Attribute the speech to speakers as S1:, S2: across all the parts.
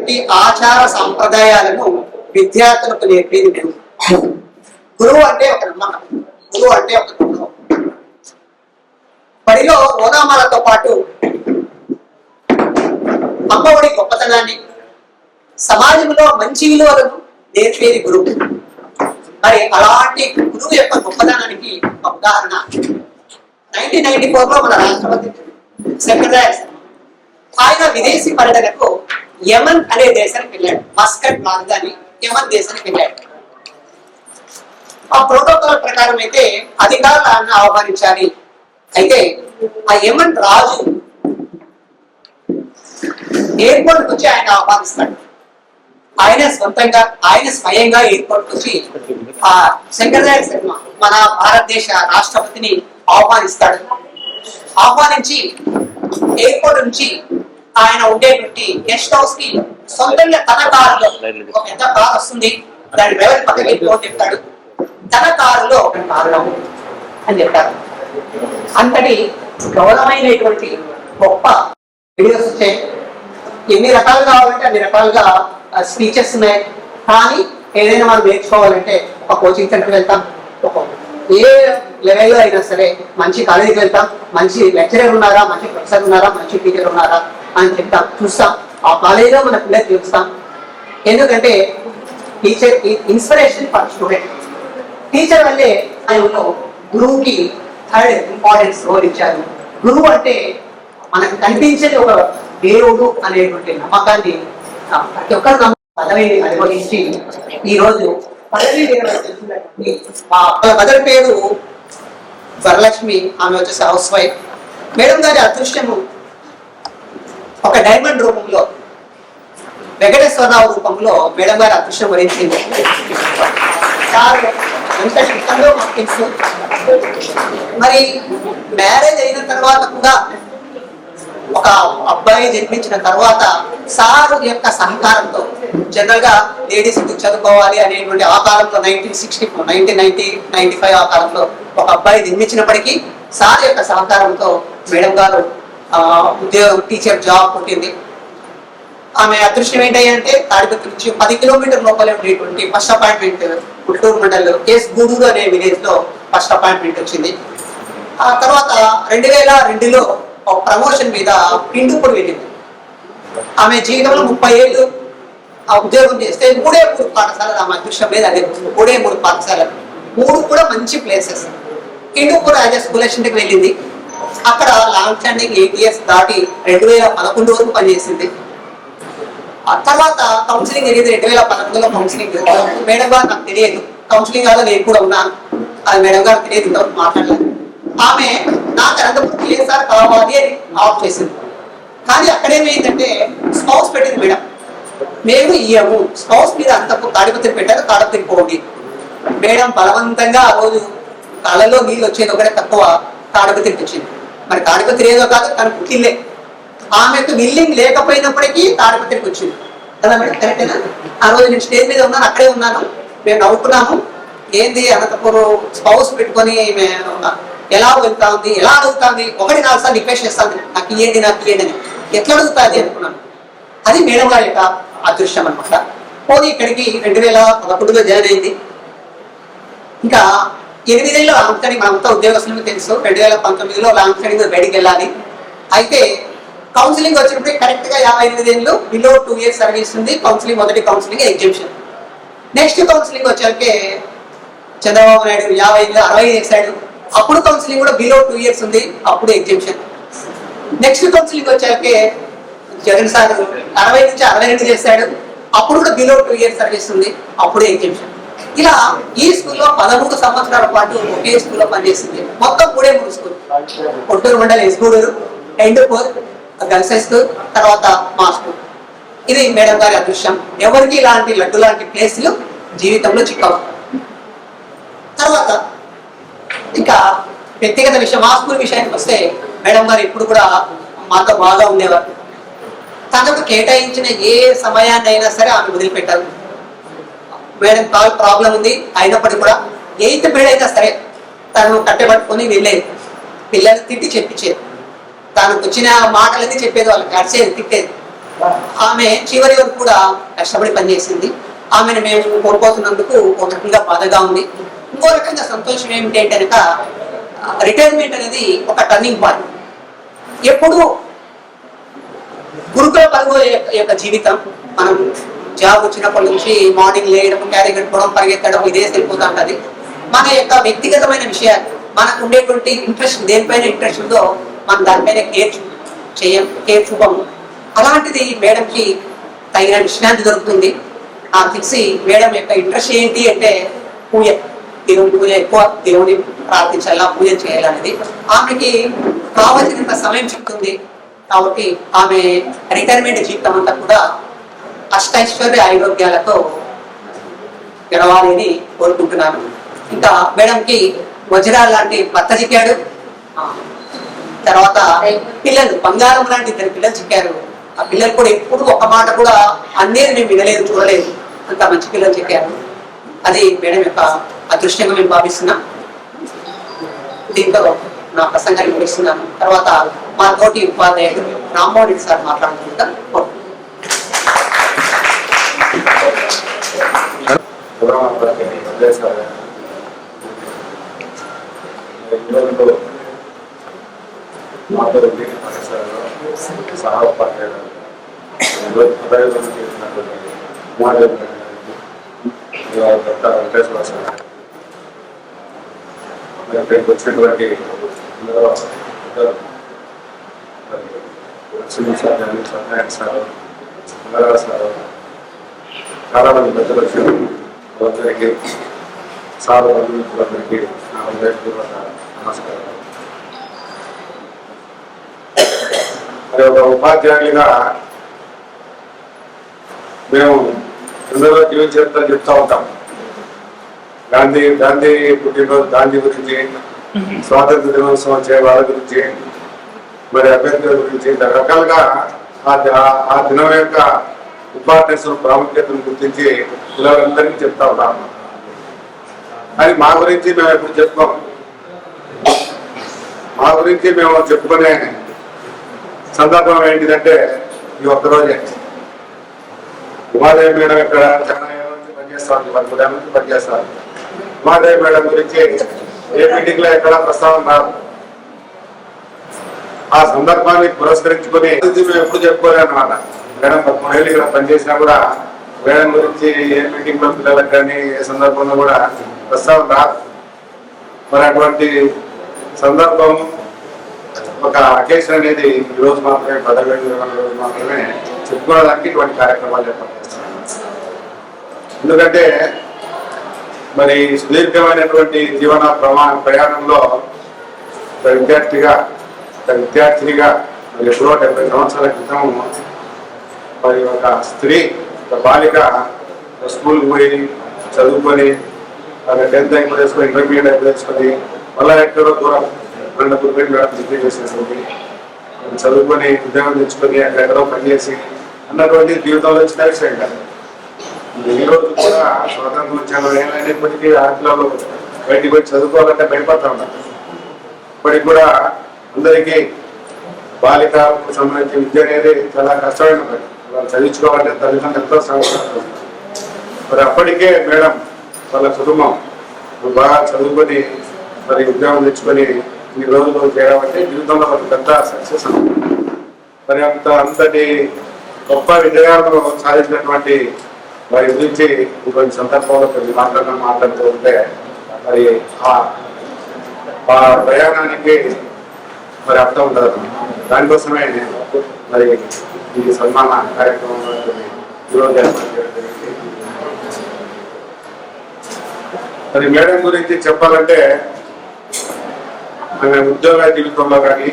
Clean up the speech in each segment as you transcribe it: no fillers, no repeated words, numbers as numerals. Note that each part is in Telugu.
S1: ఉండేటువంటి ఆచార సాంప్రదాయాలను విద్యార్థులకు నేర్పేది గురువు. గురువు అంటే ఒక నమ్మకం, గురువు అంటే ఒక గౌరవం. బడిలో ఓనామాలతో పాటు అమ్మఒడి గొప్పతనాన్ని, సమాజంలో మంచి విలువలను నేర్పేది గురువు. మరి అలాంటి గురువు యొక్క గొప్పతనానికి ఒక ఉదాహరణ 1994లో మన రాష్ట్రపతి శంకరదయాళ్ శర్మ ఆయన విదేశీ పర్యటనకు యమన్ అనే దేశానికి వెళ్ళాడు. మస్కట్ రాజధాని యమన్ దేశానికి వెళ్ళాడు. ఆ ప్రోటోకాల్ ప్రకారం అయితే అధికారులను ఆహ్వానించాలి. అయితే ఆ యమన్ రాజు ఎయిర్పోర్ట్ నుంచి ఆయన ఆహ్వానిస్తాడు. ఆయన స్వయంగా ఎయిర్పోర్ట్ నుంచి ఆ శంకరదయాళ్ శర్మ మన భారతదేశ రాష్ట్రపతిని ఆహ్వానిస్తాడు. ఆహ్వానించి ఎయిర్పోర్ట్ నుంచి ఆయన ఉండేటువంటి గెస్ట్ హౌస్ కి సొంతంగా తన కారులో ఒక పెద్ద కారు వస్తుంది, దాని డ్రైవర్ పక్కకి చెప్తాడు, తన కారులో అని చెప్తారు. అంతటి గౌరవమైనటువంటి గొప్ప వీడియోస్ వచ్చాయి. ఎన్ని రకాలు కావాలంటే అన్ని రకాలుగా స్పీచెస్ ఉన్నాయి. కానీ ఏదైనా మనం నేర్చుకోవాలంటే ఒక కోచింగ్ సెంటర్కి వెళ్తాం, ఏ లెవెల్లో అయినా సరే మంచి కాలేజీకి వెళ్తాం, మంచి లెక్చరర్ ఉన్నారా, మంచి ప్రొఫెసర్ ఉన్నారా, మంచి టీచర్ ఉన్నారా అని చెప్తాం, చూస్తాం. ఆ కాలేజీలో మన పిల్లలు చూస్తాం. ఎందుకంటే teacher inspiration for student. Teacher వల్లే ఆయనలో గురువుకి థర్డ్ ఇంపార్టెన్స్ రోల్ ఇచ్చారు. గురువు అంటే మనకు కనిపించేది ఒక దేవుడు అనేటువంటి నమ్మకాన్ని ప్రతి ఒక్కరు పదవిని అనుభవించి ఈరోజు పదవి మా మదర్ పేరు వరలక్ష్మి, ఆమె వచ్చేసి హౌస్ వైఫ్. మేడం గారి అదృష్టము ఒక డైమండ్ రూపంలో, వెంకటేశ్వరరావు రూపంలో మేడం గారి అదృష్టం వరించింది. మరి మ్యారేజ్ అయిన తర్వాత కూడా ఒక అబ్బాయి జన్మించిన తర్వాత సార్ యొక్క సహకారంతో, జనరల్ గా లేడీస్ చదువుకోవాలి అనేటువంటి ఆ కాలంలో 1995 ఆ కాలంలో ఒక అబ్బాయి జన్మించినప్పటికీ సార్ యొక్క సహకారంతో మేడం గారు ఉద్యోగం టీచర్ జాబ్ పుట్టింది. ఆమె అదృష్టం ఏంటంటే తాడిపత్రి నుంచి 10 కిలోమీటర్ లోపలే ఉండేటువంటి ఫస్ట్ అపాయింట్మెంట్ గుంటూరు మండలంలో కేస్ గూడూరు అనే విలేజ్ లో ఫస్ట్ అపాయింట్మెంట్ వచ్చింది. ఆ తర్వాత 2002లో ప్రమోషన్ మీద పిండుపూర్ వెళ్ళింది. ఆమె జీవితంలో 30 ఏళ్ళు ఆ ఉద్యోగం చేస్తే 3 పాఠశాలలు ఆమె అదృష్టం లేదు. అదే 3 పాఠశాలలు, 3 కూడా మంచి ప్లేసెస్. పిండుపూర్ యాజ్ ఎ స్కూల్ అసిస్టెంట్కి వెళ్ళింది. అక్కడ లాంగ్ స్టాండింగ్ 8 ఇయర్స్ దాటి 2011 వరకు పనిచేసింది. ఆ తర్వాత కౌన్సిలింగ్ జరిగింది. 2011లో కౌన్సిలింగ్ మేడం గారు నాకు తెలియదు, కౌన్సిలింగ్ కాదు నేను కూడా ఉన్నాను, అది మేడం గారు తెలియదు, ఇంతవరకు మాట్లాడలేదు. ఆమె నాకు అనంతపురం కేఎస్ఆర్ కావాలి అని ఆఫ్ చేసింది. కానీ అక్కడేమైందంటే స్పౌస్ పెట్టింది మేడం, మేము ఇయ్యము, స్పౌస్ మీద అంతకు తాడిపత్రి పెట్టారు, తాడిపత్రి పోండి. మేడం బలవంతంగా ఆ రోజు కళ్ళలో నీళ్ళు వచ్చేది ఒకటే తక్కువ తాడిపత్రికి వచ్చింది. మరి తాడిపత్రి ఏదో కాదు, తన పుట్టిల్లే. ఆమెకు విల్లింగ్ లేకపోయినప్పటికీ తాడిపత్రికి వచ్చింది కదా మేడం, కరెక్టేనా? ఆ రోజు నేను స్టేజ్ మీద ఉన్నాను, అక్కడే ఉన్నాను, మేము నవ్వుకున్నాము. ఏంది అనంతపురం స్పౌస్ పెట్టుకొని ఎలా వెళ్తా ఉంది, ఎలా అడుగుతుంది, 1-4 సార్లు రిక్వెస్ట్ చేస్తాను, నాకు ఇయ్యండి నాకు ఇయ్యండి అని. ఎట్లా అడుగుతుంది అనుకున్నాను. అది మేడం గారి యొక్క అదృష్టం అనమాట. పోనీ ఇక్కడికి 2011లో జాయిన్ అయింది. ఇంకా 8 ఏళ్ళు లాంగ్ స్టడీ, మనంతా ఉద్యోగస్తులకు తెలుసు. 2019లో లాంగ్ స్టడీ బయటికి వెళ్ళాలి. అయితే కౌన్సిలింగ్ వచ్చినప్పుడు కరెక్ట్ గా 58 ఏళ్ళు, బిలో 2 ఇయర్స్ సర్వీస్ ఉంది. కౌన్సిలింగ్ మొదటి కౌన్సిలింగ్ ఎగ్జిబిషన్. నెక్స్ట్ కౌన్సిలింగ్ వచ్చాకే చంద్రబాబు నాయుడు 50 60 చేశాడు. అప్పుడు కౌన్సిలింగ్ కూడా బిలో 2 ఇయర్స్ ఉంది, అప్పుడు ఎగ్జిబిషన్. నెక్స్ట్ కౌన్సిలింగ్ వచ్చాకే జగన్ సార్ 60 నుంచి 62 చేశాడు. అప్పుడు కూడా బిలో 2 ఇయర్స్ సర్వీస్ ఉంది, అప్పుడు ఎగ్జిబిషన్. ఇలా ఈ స్కూల్లో 13 సంవత్సరాల పాటు ఒకే స్కూల్లో పనిచేసింది. మొత్తం 3 స్కూల్, గుంటూరు మండలం ఎస్గూడూరు, ఎండుపూర్ గర్ల్స్ హై స్కూల్, తర్వాత మా స్కూల్. ఇది మేడం గారి అదృష్టం. ఎవరికి ఇలాంటి లడ్డు లాంటి ప్లేస్లు జీవితంలో చిక్కవు. తర్వాత ఇంకా వ్యక్తిగత విషయం, మా స్కూల్ విషయానికి వస్తే మేడం గారు ఇప్పుడు కూడా మాతో బాగా ఉండేవారు. తనకు కేటాయించిన ఏ సమయాన్ని అయినా సరే ఆమె వదిలిపెట్టారు. మేడం కాల్ ప్రాబ్లం ఉంది అయినప్పటికీ కూడా 8th పీరియడ్ అయినా సరే తను కట్టెపట్టుకొని వెళ్ళేది. పిల్లలు తిట్టి చెప్పించేది, తనకు వచ్చిన మాటలన్నీ చెప్పేది, వాళ్ళకి అడిచేది, తిట్టేది. ఆమె చివరి వరకు కూడా కష్టపడి పనిచేసింది. ఆమెను మేము కోల్పోతున్నందుకు ఒక రకంగా బాధగా ఉంది. ఇంకో రకంగా సంతోషం ఏమిటి అంటే కనుక రిటైర్మెంట్ అనేది ఒక టర్నింగ్ పాయింట్. ఎప్పుడు గురుకుల పరుగు యొక్క జీవితం, మనం జాబ్ వచ్చినప్పటి నుంచి మార్నింగ్ లేయడం, క్యారీ కట్టుకోవడం, పరిగెత్తడం ఇదే సరిపోతూ ఉంటుంది. మన యొక్క వ్యక్తిగతమైన విషయాలు, మనకు ఉండేటువంటి ఇంట్రెస్ట్, దేనిపైన ఇంట్రెస్ట్ ఉందో మనం దానిపైన కేర్ చూపము. అలాంటిది మేడంకి తగిన విశ్రాంతి దొరుకుతుంది. ఆ తెలిసి మేడం యొక్క ఇంట్రెస్ట్ ఏంటి అంటే పూజ, దేవుని పూజ ఎక్కువ, దేవుని ప్రార్థించాలా, పూజ చేయాలనేది ఆమెకి కావలసినంత సమయం చెప్తుంది. కాబట్టి ఆమె రిటైర్మెంట్ జీవితం అంతా కూడా అష్టైశ్వర్య ఆరోగ్యాలతో గడవాలి అని కోరుకుంటున్నాను. ఇంకా మేడంకి వజ్రాలు లాంటి భర్త చిక్కాడు. తర్వాత పిల్లలు బంగారం లాంటి 2 పిల్లలు చిక్కారు. ఆ పిల్లలు కూడా ఎప్పుడు ఒక మాట కూడా అన్నేది మేము వినలేదు, చూడలేదు, అంత మంచి పిల్లలు చిక్కారు. అది మేడం యొక్క అదృష్టంగా మేము భావిస్తున్నాం. దీంతో నా ప్రసంగాన్ని ముగిస్తున్నాను. తర్వాత మా తోటి ఉపాధ్యాయుడు రామ్మోహన్ రెడ్డి సార్ మాట్లాడుతుంటారు.
S2: వచ్చినటువంటి సత్యనారాయణ సార్, సార్, చాలా మంది పెద్దలు వచ్చారు. అందరికీ సార్ బంధువులందరికీ నా హృదయపూర్వక నమస్కారం. మరి ఒక ఉపాధ్యాయునిగా మేము అందరూ జీవన చరిత్ర చెప్తూ ఉంటాం. గాంధీ పుట్టినరోజు గాంధీ గురించి, స్వాతంత్ర దినోత్సవం వాళ్ళ గురించి, మరి అంబేద్కర్ గురించి రకరకాలుగా ఆ దినం యొక్క ఇంపార్టెన్స్, ప్రాముఖ్యతను గుర్తించి పిల్లలందరికీ చెప్తా ఉన్నాము. కానీ మా గురించి మేము ఎప్పుడు చెప్పుకోం. మా గురించి మేము చెప్పుకునే సందర్భం ఏంటిదంటే ఈ ఒక్కరోజే. ఉమాదేవి మేడం ఇక్కడ చాలా ఏళ్ళ నుంచి పనిచేస్తాను, 10 ఏళ్ళ నుంచి పనిచేస్తారు. ఉమాదేవి మేడం గురించి ఏ మీటింగ్ లో ఎక్కడ ప్రస్తావన రాదు. ఆ సందర్భాన్ని పురస్కరించుకుని మేము ఎప్పుడు చెప్పుకోలే అన్నమాట. మేడం 13 ఏళ్ళు ఇక్కడ పనిచేసినా కూడా మేడం గురించి ఏ మీటింగ్ లో పిల్లలకు కానీ ఏ సందర్భంలో కూడా ప్రస్తావన రాదు. మరి అటువంటి సందర్భం, ఒక అకేషన్ అనేది ఈ రోజు మాత్రమే, 15 రోజు మాత్రమే చెప్పుకోవడానికి ఇటువంటి కార్యక్రమాలు ఏర్పాటు చేస్తున్నాం. ఎందుకంటే మరి సుదీర్ఘమైనటువంటి జీవన ప్రయాణంలో విద్యార్థినిగా మరి ఎప్పుడో 70 సంవత్సరాల క్రితం మరి ఒక స్త్రీ, ఒక బాలిక స్కూల్కి పోయి చదువుకొని, 10th అయిపోయి ఇంటర్మీడియట్ అయిపోయి మళ్ళీ ఎక్కడో దూరం డిగ్రీ చేసినటువంటి చదువుకొని ఉద్యోగం తెచ్చుకొని అక్కడెక్కడో పనిచేసి అన్నటువంటి జీవితంలో వచ్చిన విషయం కాదు. ఈ రోజు కూడా స్వాతంత్రం వచ్చాను ఏమైనప్పటికీ ఆడపిల్లలు బయటికి పోయి చదువుకోవాలంటే భయపడతా ఉన్నారు. ఇప్పటికి కూడా అందరికీ బాలికలకు సంబంధించిన విద్య అనేది చాలా కష్టమైన పని. వాళ్ళు చదివించుకోవాలంటే తల్లిదండ్రులు ఎంతో శ్రమ. మరి అప్పటికే మేడం వాళ్ళ కుటుంబం బాగా చదువుకొని మరి ఉద్యోగం తెచ్చుకొని ఈ రోజులు చేయడం అంటే జీవితంలో ఒక పెద్ద సక్సెస్ అన్నమాట. మరి అంతటి గొప్ప విజయాలను సాధించినటువంటి మరి గురించి ఇంకొన్ని సందర్భంలో కొన్ని మాట్లాడుతూ ఉంటే మరి ఆ ప్రయాణానికి మరి అర్థం ఉండదు. దానికోసమే మరి ఈ సన్మాన కార్యక్రమంలో ఈరోజు ఏర్పాటు చేయడం జరిగింది. మరి మేడం గురించి చెప్పాలంటే ఆమె ఉద్యోగ జీవితంలో కానీ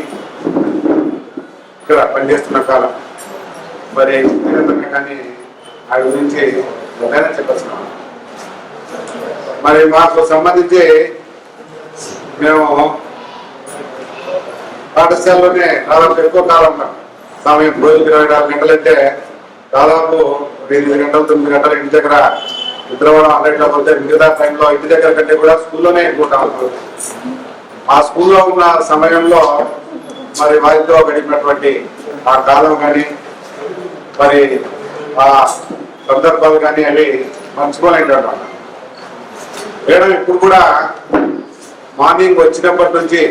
S2: ఇక్కడ పనిచేస్తున్న కాలం మరి కానీ ఆ గురించి ఏదైనా చెప్పచ్చు. మరి మాకు సంబంధించి మేము పాఠశాలలోనే దాదాపు ఎక్కువ కాలం ఉన్నాం. సమయం రోజుకి 24 గంటలైతే దాదాపు 8 గంటలు 9 గంటలు ఇంటి దగ్గర నిద్రపోవడం అన్నిట్లో పోతే మిగతా టైంలో ఇంటి దగ్గర కంటే కూడా స్కూల్లోనే ఎక్కుంటాం. ఆ స్కూల్లో ఉన్న సమయంలో మరి వారితో గడిపినటువంటి ఆ కాలం కానీ మరి ఆ సందర్భాలు కానీ అవి మర్చిపోలేంటారు. మేడం ఇప్పుడు కూడా మార్నింగ్ వచ్చినప్పటి నుంచి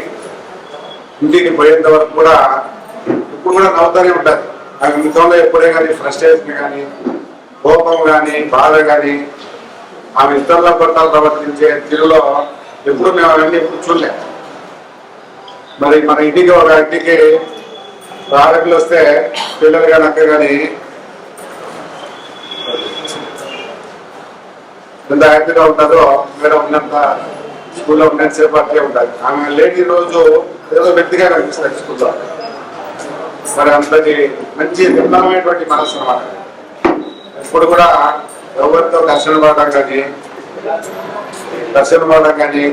S2: ఇంటికి పోయేంత వరకు కూడా ఇప్పుడు కూడా నవ్వుతూనే ఉంటుంది. ఆమె మిగతాలో ఎప్పుడే కానీ ఫ్రస్ట్రేషన్ కానీ కోపం కానీ బాధ కానీ ఆమె ఇతరుల పట్ల ప్రవర్తించే తీరులో ఎప్పుడు మేము అవన్నీ ఎప్పుడు చూడలేము. మరి మన ఇంటికి ఒక ఇంటికి ఆడపిల్లలు వస్తే పిల్లలు కానీ అక్క కానీ ఎంత హ్యాపీగా ఉంటుందో మేడం ఉన్నంత స్కూల్లో ఉన్నంత సేపు అట్లే ఉంటుంది. ఆమె లేని రోజు ఏదో వ్యక్తిగా కనిపిస్తుంది స్కూల్లో. మరి అంతటి మంచి నిర్మలమైనటువంటి మనసు అన్నమాట. ఇప్పుడు కూడా ఎవరితో ఘర్షణ పడడం కానీ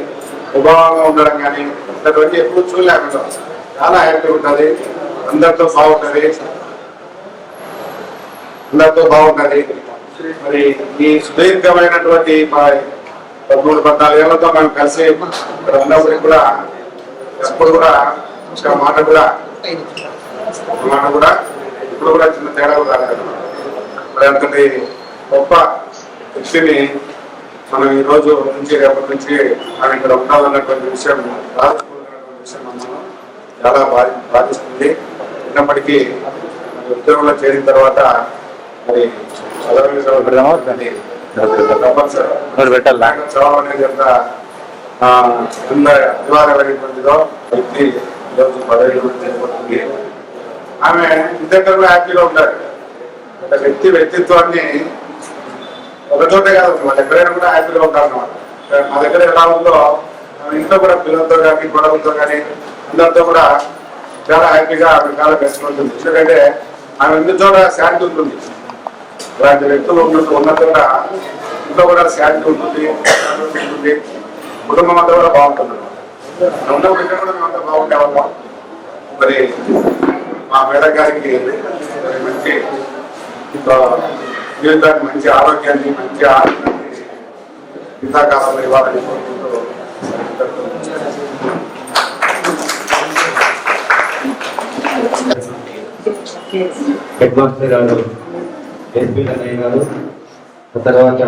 S2: ఉభావంగా ఉండడం కానీ ఇట్లాంటివన్నీ ఎప్పుడు చూడలేకుండా చాలా హ్యాపీగా ఉంటుంది. అందరితో బాగుంటుంది. మరి ఈ సుదీర్ఘమైనటువంటి 13-14 ఏళ్లతో మేము కలిసి ఇక్కడ ఉన్నప్పటికీ కూడా ఎప్పుడు కూడా మాట కూడా ఇప్పుడు కూడా చిన్న తేడా కూడా రాలేదు. మరి అంతటి గొప్ప వ్యక్తిని మనం ఈ రోజు నుంచి రేపటి నుంచి మనం ఇక్కడ ఉండాలన్నటువంటి విషయం మనం చాలా బాధిస్తుంది. ఉన్నప్పటికీ ఉద్యోగంలో చేరిన తర్వాత మరి చదవనేది ఎంత అనివార్యమైనటువంటిదో వ్యక్తి ఈరోజు పదవిలో చేయబడుతుంది. ఆమె ఇద్దరు హ్యాపీగా ఉంటారు. వ్యక్తిత్వాన్ని ఒక చోటే కాదు, మన ఎక్కడైనా కూడా హ్యాపీగా ఉంటారు అన్నమాట. మా దగ్గర ఎలా ఉందో ఇంట్లో కూడా పిల్లలతో కానీ గొడవలతో కానీ అందరితో కూడా చాలా హ్యాపీగా ఆమె చాలా బెస్ట్ ఉంటుంది. ఎందుకంటే ఆమె ఎన్ని చోట శాంతి ఉంటుంది. అలాంటి వ్యక్తులు ఉన్న చోట ఇంట్లో కూడా శాంతి ఉంటుంది, కుటుంబం అంతా కూడా బాగుంటుంది. ఉన్నప్పుడు ఇక్కడ కూడా మేమంతా బాగుండే వాళ్ళం. మరి మా మేడం గారికి మంచి జీవితానికి మంచి ఆరోగ్యాన్ని మంచి ఆరోగ్యాన్ని ఇంతకాలంలో ఇవ్వాలని కోరుకుంటూ
S3: హెడ్ మాస్టర్ గారు, ఎస్పీ అన్నయ్య గారు, తర్వాత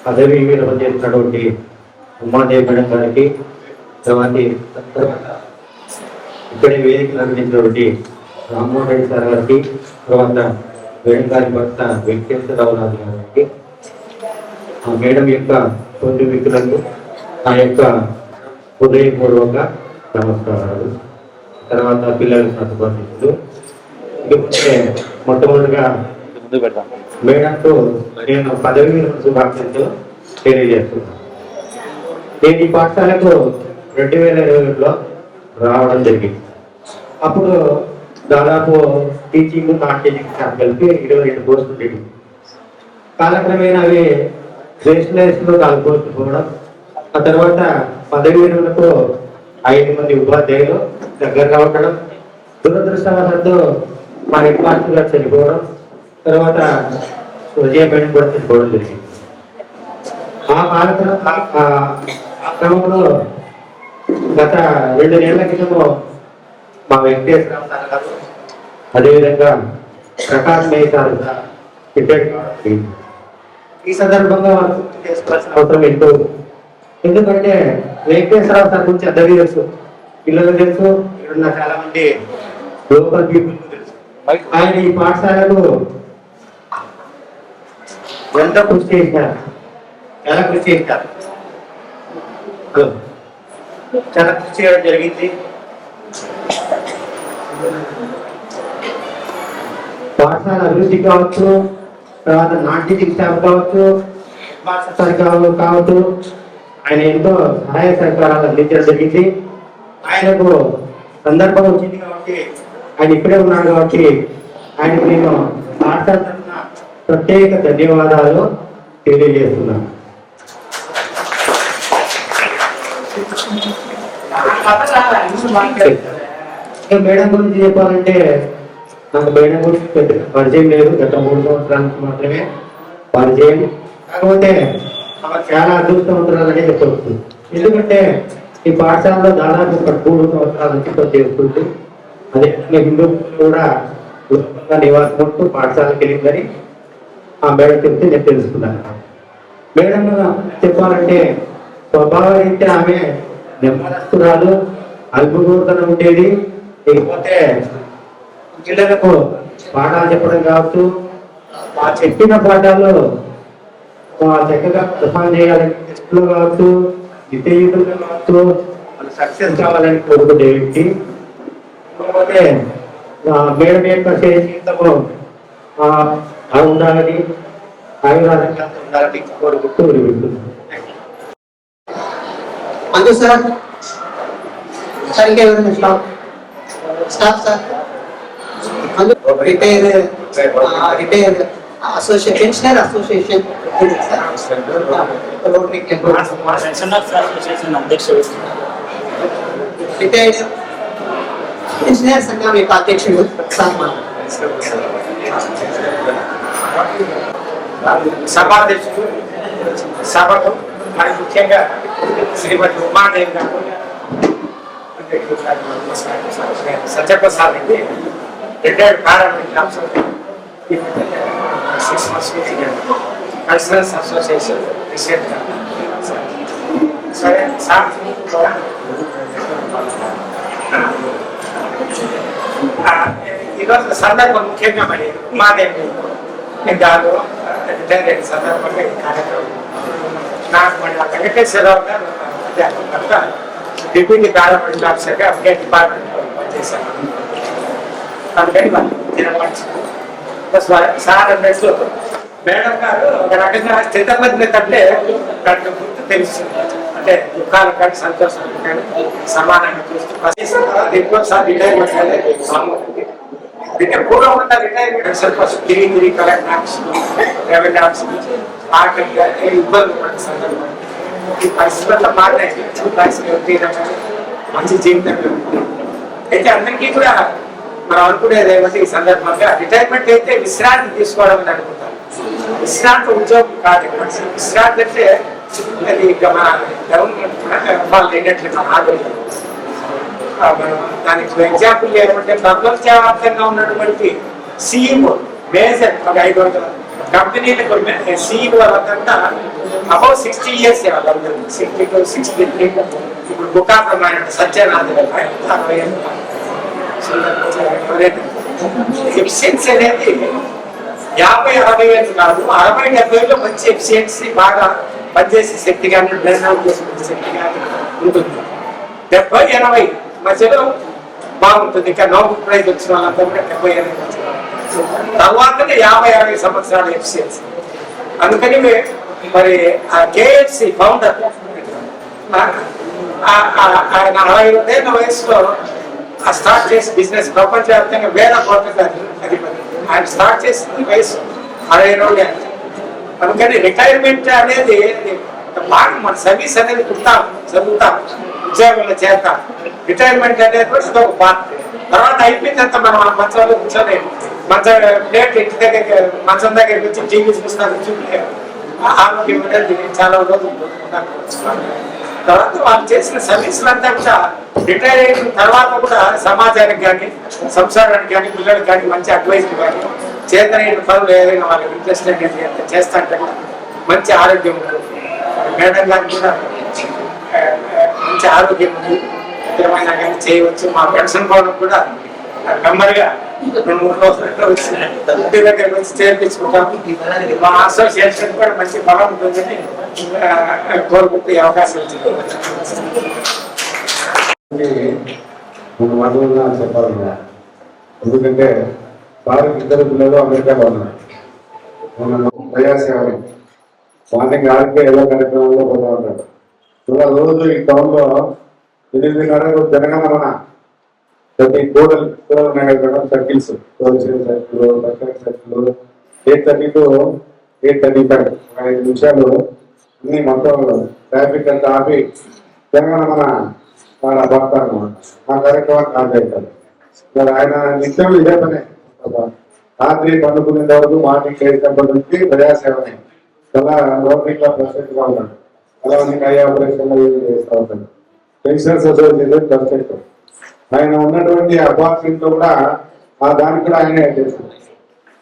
S3: పదవి విరమణ చేసినటువంటి ఉమాదేవి మేడం గారికి, తర్వాత ఇక్కడే వేదికలు అందించినటువంటి రామ్మోహన్ రెడ్డి సార్ గారికి, తర్వాత మేడం గారి భర్త వెంకటేశ్వరరావు గారికి, ఆ మేడం యొక్క తోటి వ్యక్తులకు ఆ యొక్క హృదయపూర్వక నమస్కారాలు. తర్వాత పిల్లలకు సంబంధించులు మొట్టమొదటిగా మేడంతో నేను పదవి శుభాకాంక్షలు తెలియజేస్తున్నాను. నేను ఈ పాఠశాలకు 2020లో రావడం జరిగింది. అప్పుడు దాదాపు టీచింగ్ నాన్ టీచింగ్ స్టాఫ్ కలిపి 22 పోస్టులు జరిగింది. కాలక్రమేణా అవి రేషనలైజ్లో 4 పోస్టులు పోవడం, ఆ తర్వాత పదవి విరమణకు 5 మంది ఉపాధ్యాయులు దగ్గరగా ఉండడం, దురదృష్టవశాత్తు మా హెడ్ మాస్టర్ గారు చనిపోవడం, తర్వాత విజయ మేడం కూడా చనిపోవడం జరిగింది. ఆ క్రమంలో గత 2 నెలల క్రితము మా వెంకటేశ్వరరావు సార్ గారు, అదేవిధంగా ప్రకాష్ మేయ్ సార్ రిటైర్డ్ కావడం. ఈ సందర్భంగా మనం గుర్తు చేసుకోవాల్సిన అవసరం ఎంతో. ఎందుకంటే వెంకటేశ్వరరావు సార్ గురించి అందరికీ తెలుసు, పిల్లలకు తెలుసు, ఇక్కడున్న చాలా మంది లోకల్ పీపుల్ తెలుసు. ఆయన ఈ పాఠశాలకు ఎంతో కృషి చేశారు, చాలా కృషి చేశారు, చాలా కృషి చేయడం జరిగింది. పాఠశాల అభివృద్ధి కావచ్చు, తర్వాత నాన్ టీచింగ్ స్టాఫ్ కావచ్చు, కావచ్చు, ఆయన ఎంతో సహాయ సహకారాలు అందించడం జరిగింది. ఆయనకు సందర్భం వచ్చింది కాబట్టి, ఆయన ఇక్కడే ఉన్నాడు కాబట్టి ఆయనకు నేను పాఠశాల తరఫున ప్రత్యేక ధన్యవాదాలు తెలియజేస్తున్నాను. మేడం గురించి చెప్పాలంటే నాకు మేడం గురించి పెద్ద పరిచయం లేదు, గత 3 సంవత్సరాలకు మాత్రమే పరిచయం. కాకపోతే చాలా అదృష్టవంతురాలనే చెప్పవచ్చు. ఎందుకంటే ఈ పాఠశాలలో దాదాపు 3 సంవత్సరాల నుంచి పనిచేస్తుంది. అదే హిందూ కూడా లోపల నివాసం ఉంటూ పాఠశాలకు వెళ్ళిందని ఆ మేడం చెప్తే నేను తెలుసుకున్నాను. మేడం చెప్పాలంటే స్వభావరీత్యా ఆమె నెమ్మదస్తురాలు, అల్పదూర్తన ఉండేది. లేకపోతే పిల్లలకు పాఠాలు చెప్పడం కావచ్చు, ఆ చెప్పిన పాఠాలు చక్కగా ప్రసారం చేయాలని టెస్టులు కావచ్చు, విద్యార్థులు కావచ్చు, వాళ్ళు సక్సెస్ కావాలని కోరుకునే వ్యక్తి. కాకపోతే మేడం యొక్క జీవితము ఉండాలని, ఆయురాలంగా ఉండాలని కోరుకుంటూ వింటున్నాను.
S1: మంజు సార్, సార్ ఇంకేమైనా staff sir, retired association, pensioner association అధ్యక్షుడు, రిటైర్డ్ పెన్షనర్ సంఘం యొక్క అధ్యక్షుడు సార్.
S4: సభాధ్యక్షుడు సభకు మరి ముఖ్యంగా శ్రీమతి ఉమాదేవి గారు, Satyaprasad Reddy, retired paramedical officer, 6 months culturals association president. సరే సార్, ఈరోజు సందర్భం ముఖ్యంగా మరి ఉమాదేవి గారు రిటైర్ అయిన సందర్భంగా ఈ కార్యక్రమం నాకు మళ్ళీ వెంకటేశ్వరరావు గారు డిప్యూటీ పారామెడికల్ ఆఫీసర్గా ఒకే డిపార్ట్మెంట్లో పనిచేశాను. అందుకని వాళ్ళు తినపరిచింది. సార్ అన్నట్లు మేడం గారు ఒక రకంగా స్థితపతిని కంటే దాంట్లో గుర్తు తెలుస్తుంది. అంటే దుఃఖాలు కానీ సంతోషాలు కానీ సమానంగా చూస్తూ ఎక్కువసారి రిటైర్మెంట్ అనేది సాగుతుంది. పూర్వం ఉన్న రిటైర్మెంట్ సంతోషం తిరిగి కలెక్టర్ ఆఫీస్, రెవెన్యూ ఆఫీస్ ఆఖరిగా ఇబ్బంది పడిన సందర్భం ఈ పరిస్థితుల్లో మారినాయి. మంచి జీవితంలో అయితే అందరికీ కూడా మనం అనుకునేది ఏమంటే ఈ సందర్భంగా రిటైర్మెంట్ అయితే విశ్రాంతి తీసుకోవడం అని అనుకుంటాం. విశ్రాంతి ఉద్యోగం కాదు. విశ్రాంతి అంటే అది ఇక మన గవర్నమెంట్ వాళ్ళు అయినట్లు మన ఆరోగ్యం. దానికి ఎగ్జాంపుల్ ఏమంటే ప్రపంచవ్యాప్తంగా ఉన్నటువంటి CEO మేజర్ ఒక 500 కంపెనీలకు CEO వాళ్ళంతా అబౌవ్ 60 years వాళ్ళందరూ 60 to 63. ఇప్పుడు బుకాప్రమాణ సత్యనాథ్ ఎఫిషియన్సీ అనేది 50-60 ఏళ్ళు కాదు, 60-70 మంచి ఎఫిషియన్సీ బాగా పనిచేసే శక్తి కానీ నిర్ణయం చేసుకునే శక్తి కానీ ఉంటుంది. 70-80 మధ్యలో బాగుంటుంది. ఇంకా నోబెల్ ప్రైజ్ వచ్చిన వాళ్ళంతా కూడా 70-80 తర్వాతనే 50-60 సంవత్సరాల ఎఫిషియన్సీ. అందుకని మరి ఆ KFC ఫౌండర్ ఆయన 62 ఏళ్ళ వయసులో స్టార్ట్ చేసి బిజినెస్ ప్రపంచవ్యాప్తంగా వేల కోట్ల అధిపతి. ఆయన స్టార్ట్ చేసింది వయసు 62 ఏళ్ళు. అందుకని రిటైర్మెంట్ అనేది బాగా మన సర్వీస్ అనేది కుడతాం, చదువుతాం, ఉద్యోగంలో చేస్తాం. రిటైర్మెంట్ అనేది కూడా ఒక పార్ట్. తర్వాత అయిపోయిందంత మనం ఆ మంచంలో కూర్చొని ప్లేట్ ఇంటి దగ్గర మంచం దగ్గరికి వచ్చి టీవీ చూస్తాను కూర్చుంటే ఆరోగ్యం అనేది చాలా రోజులు. తర్వాత వాళ్ళు చేసిన సర్వీసులంతా కూడా రిటైర్ అయిన తర్వాత కూడా సమాజానికి కానీ సంసారానికి కానీ పిల్లలకు కానీ మంచి అడ్వైస్ కానీ చేతనైన పనులు ఏదైనా వాళ్ళకి ఇంట్రెస్ట్ అనేది చేస్తాంటే మంచి ఆరోగ్యం ఉంటుంది. మేడం గారికి కూడా మంచి ఆరోగ్యం ఉంది, ఏమైనా కానీ చేయవచ్చు. మా పెన్షన్ భవనం కూడా నెమ్మదిగా 2-3 రోజుల్లో వచ్చి ఇంటి దగ్గర వచ్చి చేర్పించుకుంటాము. మా అసోసియేషన్ కూడా మంచి బలం ఉంటుందని కోరుకుంటూ అవకాశం వచ్చింది.
S2: చెప్పాలన్నా, ఎందుకంటే వారికి 2 పిల్లలు అమెరికాలో ఉన్నారు. ప్రజాసేవలు మార్నింగ్ 6కే ఏదో కార్యక్రమంలో పోతూ ఉంటాడు. ఇలా రోజు ఈ టౌన్లో 8:30 జనగణమన ప్రతి కూడలు ఉన్నాయి కదా, సర్కిల్స్, సర్కిల్, సర్కిల్ 8:30 to 8:35 5 నిమిషాలు అన్ని మొత్తం ట్రాఫిక్ అంతా ఆపి జనగణమన వాళ్ళ భర్త అన్నమాట ఆ కార్యక్రమాన్ని ఆదరిస్తారు. మరి ఆయన నిత్యం ఇదే పనే, రాత్రి 12 వరకు మార్నింగ్ 8 నుంచి ప్రజాసేవనే. చాలా రోడ్ల ప్రెసిడెంట్గా ఉన్నాడు. అలా మనకి ఐ ఆపరేషన్ చేస్తూ ఉంటాడు. Pensioners association president. ఆయన ఉన్నటువంటి అపార్ట్మెంట్ లో కూడా దానికి కూడా ఆయనే చేస్తారు.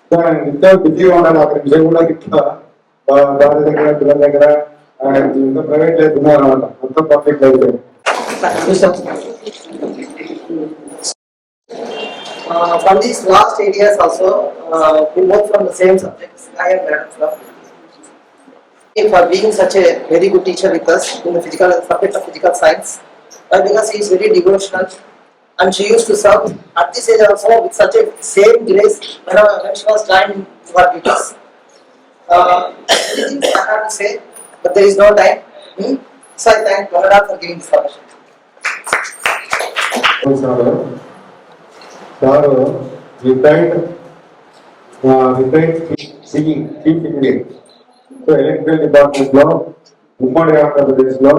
S2: సో ఆయన ఇంత బిజీగా ఉండాలి అక్కడ విజయ్ కూడా ఇట్లా భార్య దగ్గర పిల్లల దగ్గర ఇంత ప్రైవేట్ లైఫ్ ఉన్నారన్నమాట, మొత్తం public life.
S1: From these last areas also, we work from the same subjects. I am Madam from. For being such a very good teacher with us in the physical subject of physical science, because he is very devotional and she used to serve at this age also with such a same grace when she was joined for teachers. Many things I have to say, but there is no time. So I thank Canada for giving this permission.
S2: Sir retired chief engineer. So electrical department లో ఉమ్మడి ఆంధ్రప్రదేశ్ లో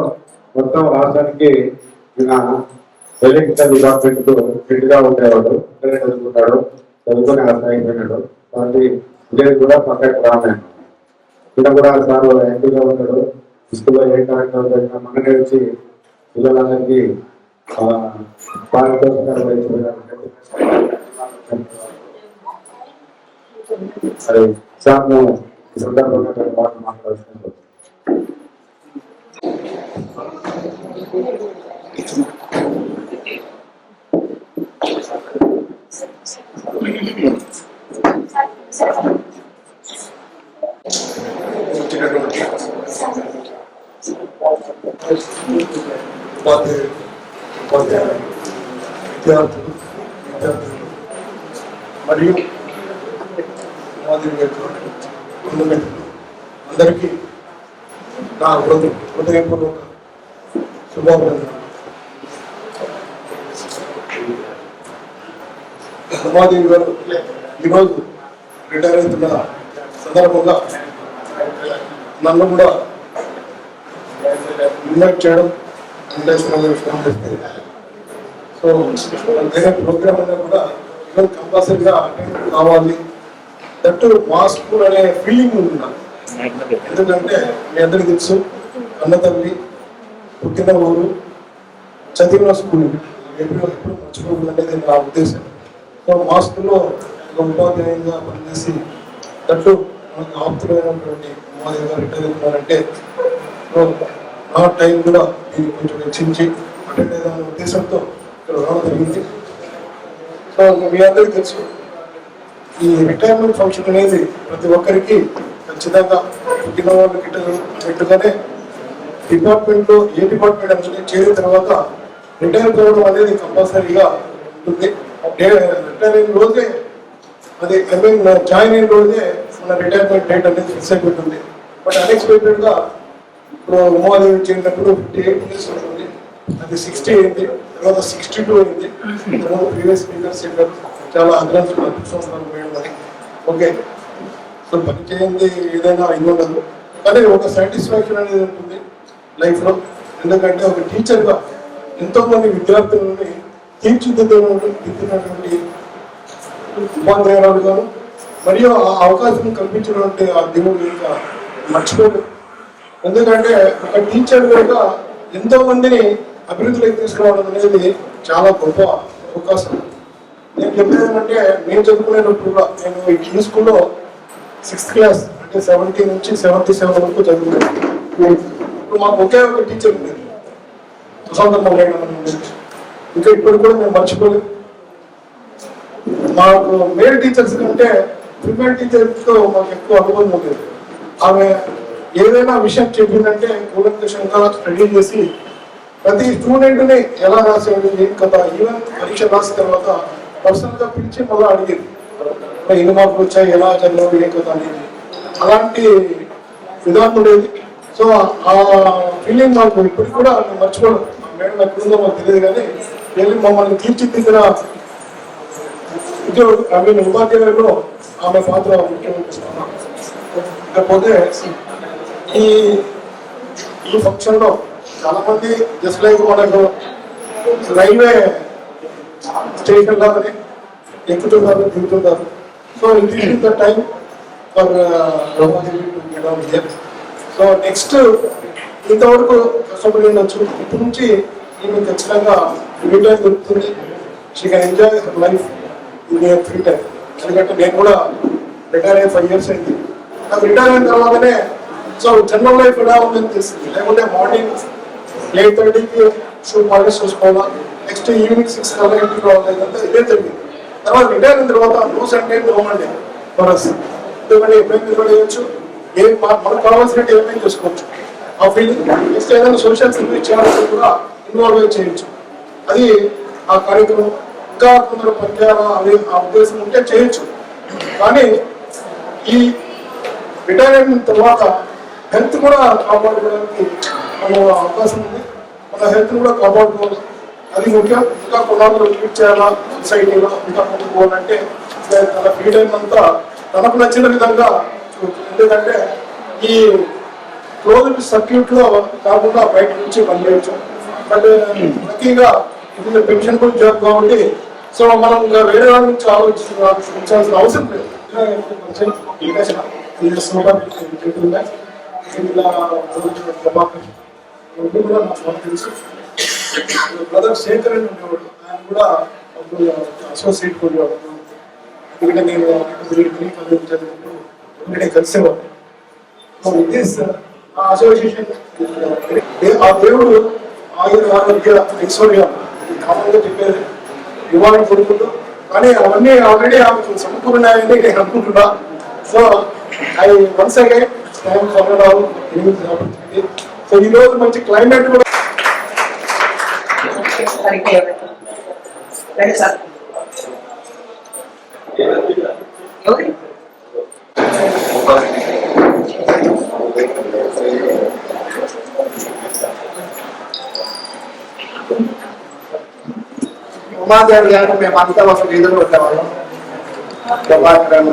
S2: మొత్తం రాష్ట్రానికి ఈయన ఎలక్ట్రికల్ డిపార్ట్మెంట్ కు హెడ్ గా ఉండేవాడు. ఇక్కడే చదువుకుంటాడు, చదువుకొని అయిపోయినాడు. కాబట్టి విజయ్ కూడా పక్కకు రామాయణం. ఈయన కూడా సార్ ఎంపీగా ఉంటాడు. స్కూల్లో ఏ కార్యక్రమం జరిగినా మననే వచ్చి పిల్లలందరికీ పారితోషికాలు వహించారు. అదే సార్ ఈ సందర్భంగా మాట్లాడుతున్నాం.
S5: విద్యార్థులు మరియు అందరికీ నా హృదయపూర్వక శుభాభినందనలు. ఉమాదేవి గారు ఈరోజు రిటైర్ అవుతున్న సందర్భంగా నన్ను కూడా ఇన్వైట్ చేయడం సో వేరే ప్రోగ్రామ్ అన్నా కూడా ఈరోజు కంపల్సరీగా అటెండ్ కావాలి. దట్టు మా స్కూల్ అనే ఫీలింగ్ ఉంది నాకు. ఎందుకంటే మీ అందరికీ తెలుసు అన్నతల్లి పుట్టిన ఊరు చదివిన స్కూల్ ఎప్పుడు మర్చిపోకూడదు అనేది నా ఉద్దేశం. సో మా స్కూల్లో ఒక ఉపాధ్యాయునిగా పనిచేసి దట్టు మనకు ఆప్తులైనటువంటి ఉపాధ్యాయులుగా రిటైర్ అవుతున్నారంటే సో నా టైం కూడా దీన్ని కొంచెం వెచ్చించి అటెండ్ అయ్యే ఉద్దేశంతో ఇక్కడ రావడం జరిగింది. సో మీ అందరికీ తెలుసు ఈ రిటైర్మెంట్ ఫంక్షన్ అనేది ప్రతి ఒక్కరికి ఖచ్చితంగా పుట్టిన వాళ్ళు గిట్టుగానే డిపార్ట్మెంట్లో ఏ డిపార్ట్మెంట్ అనేది చేరిన తర్వాత రిటైర్ కావడం అనేది కంపల్సరీగా ఉంటుంది. రిటైర్ అయిన రోజే అది జాయిన్ అయిన రోజే మన రిటైర్మెంట్ డేట్ అనేది ఫిక్స్ అయిపోతుంది. బట్ అన్ఎక్స్పెక్టెడ్గా ఇప్పుడు ఉమాదేవి చేరినప్పుడు 58 years ఉంటుంది, అది 60 అయింది, తర్వాత 62 అయింది. తర్వాత ప్రీవియస్ స్పీకర్స్ చెప్పారు చాలా అదృష్టం మేడం అది. ఓకే, సో పని చేయండి ఏదైనా ఇది ఉండదు, కానీ ఒక సాటిస్ఫాక్షన్ అనేది ఉంటుంది లైఫ్లో. ఎందుకంటే ఒక టీచర్గా ఎంతోమంది విద్యార్థులని తీర్చిదిద్దినటువంటి ఉపాధ్యాయురాలుగాను మరియు ఆ అవకాశం కల్పించినటువంటి ఆ దేవుడు ఇంకా మర్చిపోలేదు. ఎందుకంటే ఒక టీచర్ కూడా ఎంతో మందిని అభివృద్ధిలోకి తీసుకురావడం అనేది చాలా గొప్ప అవకాశం. నేను చెప్పేదేమంటే నేను చదువుకునేటప్పుడు కూడా నేను ఈ స్కూల్లో 6th క్లాస్ అంటే 70 నుంచి 77 వరకు చదువుకున్నాను. ఇప్పుడు మాకు ఒకే ఒక టీచర్ ఉండేది, సుశాంతమ్మ మేడం ఉండేది. ఇంకా ఇప్పుడు కూడా మేము మర్చిపోలేదు. మాకు మేల్ టీచర్స్ కంటే ఫిమేల్ టీచర్స్తో మాకు ఎక్కువ అనుభవం ఉండేది. ఆమె ఏదైనా విషయం చెప్పిందంటే కూలంకషంగా స్టడీ చేసి ప్రతి స్టూడెంట్ని ఎలా రాసేది ఏం కదా, ఈవెన్ పరీక్ష రాసిన తర్వాత పర్సనల్గా పిలిచి మళ్ళీ అడిగేది ఎన్ని మార్కులు వచ్చాయి, ఎలా చదివావు, ఏం కదా అనేది. అలాంటి విధానం ఉండేది. సో ఆ ఫీలింగ్ మాకు ఇప్పటికి కూడా మేము మర్చిపోవడం. మేడం ఎక్కడుందో మాకు తెలియదు, కానీ వెళ్ళి మమ్మల్ని తీర్చిదిద్దిన ఉపాధ్యాయులలో ఆమె పాత్ర ముఖ్యమనిపిస్తున్నాం. ఇకపోతే ఈ ఫంక్షన్లో చాలా మంది జస్ట్ లైక్ మనకు రైల్వే స్టేషన్ లాగానే ఎక్కుతున్నారు, దిగుతున్నారు. So this is the time for so next ఇంతవరకు కష్టపడి ఉండొచ్చు. ఇప్పటి నుంచి ఈమె ఖచ్చితంగా రిటైర్ దొరుకుతుంది. She can enjoy her life. ఇది ఫ్రీ టైం. ఎందుకంటే నేను కూడా రిటైర్ అయ్యి 5 years అయింది. నాకు రిటైర్ అయిన తర్వాతనే సో జనరల్ లైఫ్ ఎలా ఉందని తెలిసింది. లేకుంటే మార్నింగ్ 8:30కి షూట్ పాలిష్ చూసుకోవాలి, నెక్స్ట్ ఈవినింగ్ 6 కల్లా ఇంటికి రావాలి, ఇదంతా ఇదే జరిగింది. తర్వాత రిటైర్ అయిన తర్వాత no Sunday no Monday for us. ఎందుకంటే ఎప్పుడైనా కూడా చేయొచ్చు, మనకు కావాల్సినట్టు ఏమైనా చేసుకోవచ్చు. ఆ ఫీలింగ్ నెక్స్ట్ ఏదైనా సోషల్ సర్వీస్ చేయాలని కూడా ఇన్వాల్వ్ అయి చేయొచ్చు. అది ఆ కార్యక్రమం. ఇంకా కొందరు పనిచేయాలా అవి ఆ ఉద్దేశం ఉంటే చేయొచ్చు. కానీ ఈ రిటైర్మెంట్ తర్వాత హెల్త్ కూడా కాపాడుకోవడానికి మన అవకాశం ఉంది. మన హెల్త్ కూడా కాపాడుకోవాలి, అది ముఖ్యం. ఇంకా కొన్నాళ్ళు లీడ్ చేయాలా సొసైటీలో, ఇంకా ముందుకు పోవాలంటే తన ఫ్రీ టైం అంతా తనకు నచ్చిన విధంగా. ఎందుకంటే ఈ క్లోజ్డ్ సర్క్యూట్ లో కాకుండా బయట నుంచి పనిచేయచ్చు. బట్ ముఖ్యంగా ఇది పెన్షనబుల్ జాబ్ కాబట్టి సో మనం ఇంకా వేరే వాళ్ళ నుంచి ఆలోచించాల్సిన అవసరం లేదు. కూడా నాకు తెలుసు. బ్రదర్ శేఖర్ అని ఉండేవాడు, ఆయన కూడా అసోసియేట్ కొనేవాడు. ఎందుకంటే నేను చదువుకుంటూ కలిసేవాడు. అసోసియేషన్ ఆ దేవుడు ఆరోగ్య ఐశ్వర్యం కావాలని చెప్పేది ఇవ్వాలని కోరుకుంటూ, కానీ అవన్నీ ఆల్రెడీ ఆమెకు సమకూరున్నాయని నేను అనుకుంటున్నా. So I once again so ఈ రోజు మంచి క్లైమేట్ కూడా ఉమాదేవి గారు మేమంతా ఒక వీధిలో ఉండేవాళ్ళం. ప్రభాకరన్,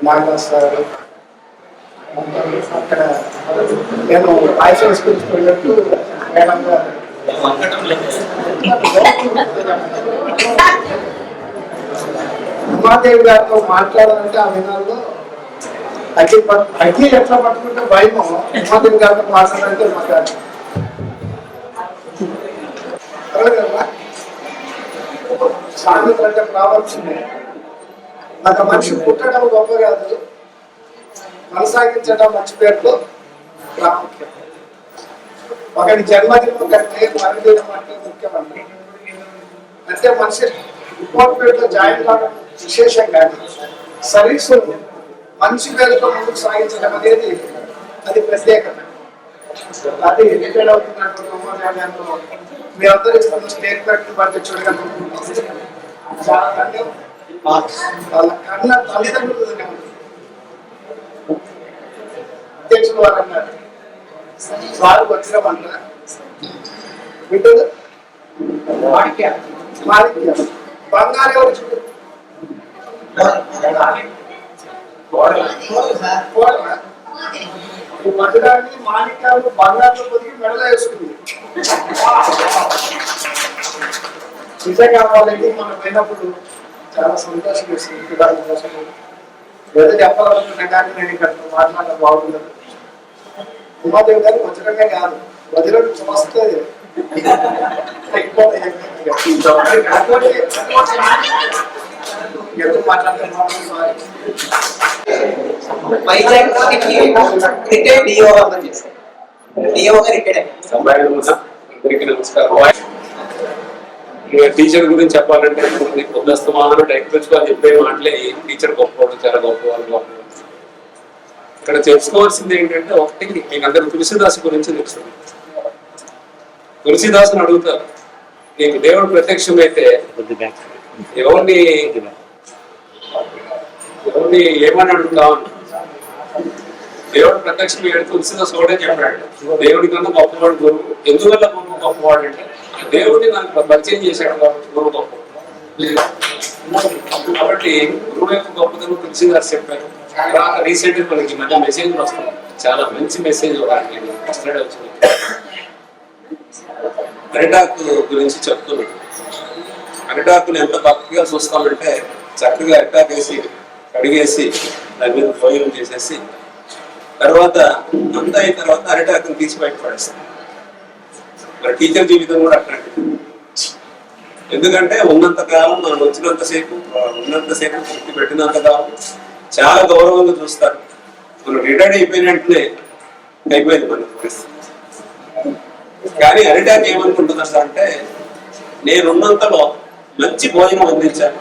S5: నాగరాజ్ సార్, అక్కడ నేను ఐసీఎస్ స్కూల్కి వెళ్ళినట్టు మేడం గారు ఉమాదేవి గారితో మాట్లాడాలంటే ఆ వినాల్లో అగ్గి ఎట్లా పట్టుకుంటే భయమో, ఉమాదేవి గారితో మాట్లాడాలంటే మాట్లాడాలి. సామెతలు అంటే ప్రాబ్లమ్స్ ఉన్నాయి. ఒక మనిషి పుట్టడం గొప్ప కాదు, కొనసాగించడం మంచి పేరులో ప్రాముఖ్యం. ఒకటి జన్మదినం కంటే మరణదినం అంటే ముఖ్యమండి. అంటే మనిషి డిపార్ట్మెంట్లో జాయిన్ కావడం విశేషం కానీ సర్వీస్ మంచి పేరుతో ముందుకు సాగించడం అనేది అది ప్రత్యేకత. అది రిటైర్ అవుతున్నటువంటి మీ అందరూ ఇస్తున్న స్టేట్మెంట్ బట్టి చూడగలం చాలా ధన్యం. వాళ్ళ కన్న తల్లిదండ్రులు అధ్యక్షులు వారు అన్నారు, వారు వచ్చినామంట బిడ్డలు మాణిక్య బంగారు ఎవరు చూడు మధురాన్ని మాణిక్యాలు బంగారులో పొదిగి మెడలో వేసుకుంది. నిజంగా వాళ్ళకి మనం పోయినప్పుడు చాలా సంతోషం వేస్తుంది. ఏదో చెప్పాలనుకున్నా కానీ నేను ఇక్కడ మాట్లాడడం బాగుండదు. ఉమాదేవి గారు వజ్రంగా కాదు, వజ్రం వస్తుంది. ఎందుకు మాట్లాడుతున్నాను
S1: వైజాగ్ రిటైర్డ్ డిఓగా పనిచేస్తారు. డిఓగా రిటైర్డ్
S6: టీచర్ గురించి చెప్పాలంటే పొద్దుస్తమానం టైం తెచ్చుకోవాలి చెప్పే మాటలే టీచర్ గొప్పవాడు, చాలా గొప్పవాడు గొప్పవాడు. ఇక్కడ తెలుసుకోవాల్సింది ఏంటంటే ఒకటి, మీకు అందరూ తులసిదాసు గురించి తెలుస్తుంది. తులసిదాసుని అడుగుతారు, నీకు దేవుడు ప్రత్యక్షమైతే ఎవరిని ఏమని అడుగుతావు? దేవుడు ప్రత్యక్షం తులసిదాసు కూడా చెప్పాడు, దేవుడి కన్నా గొప్పవాడు గురువు. ఎందువల్ల గురువు గొప్పవాడు అంటే దేవుడిని నాకు పరిచయం చేశాడు కాబట్టి గురువు గొప్ప. కాబట్టి గురువు యొక్క గొప్పతనం తులసిదాసు చెప్పారు. తర్వాత రీసెంట్ గా మనకి మధ్య మెసేజ్ వస్తుంది, చాలా మంచి మెసేజ్ వచ్చింది. అరిటాకు గురించి చెప్తున్నాడు. అరిటాకుని ఎంత భక్తిగా చూస్తామంటే చక్కగా అరిటాకు వేసి కడిగేసి దాని మీద భోజనం చేసేసి తర్వాత అంతా అయిన తర్వాత అరిటాకుని తీసి బయట పడేస్తాం. మరి టీచర్ జీవితం కూడా అట్లాంటిది. ఎందుకంటే ఉన్నంతకాలం మనం ఉన్నంతసేపు తృప్తి పెట్టినంత కాలం చాలా గౌరవంగా చూస్తారు. మనం రిటైర్డ్ అయిపోయిన వెంటనే అయిపోయింది మన పరిస్థితి. కానీ అరిటాక్ ఏమనుకుంటున్నారు అంటే నేనున్నంతలో మంచి భోజనం అందించాను,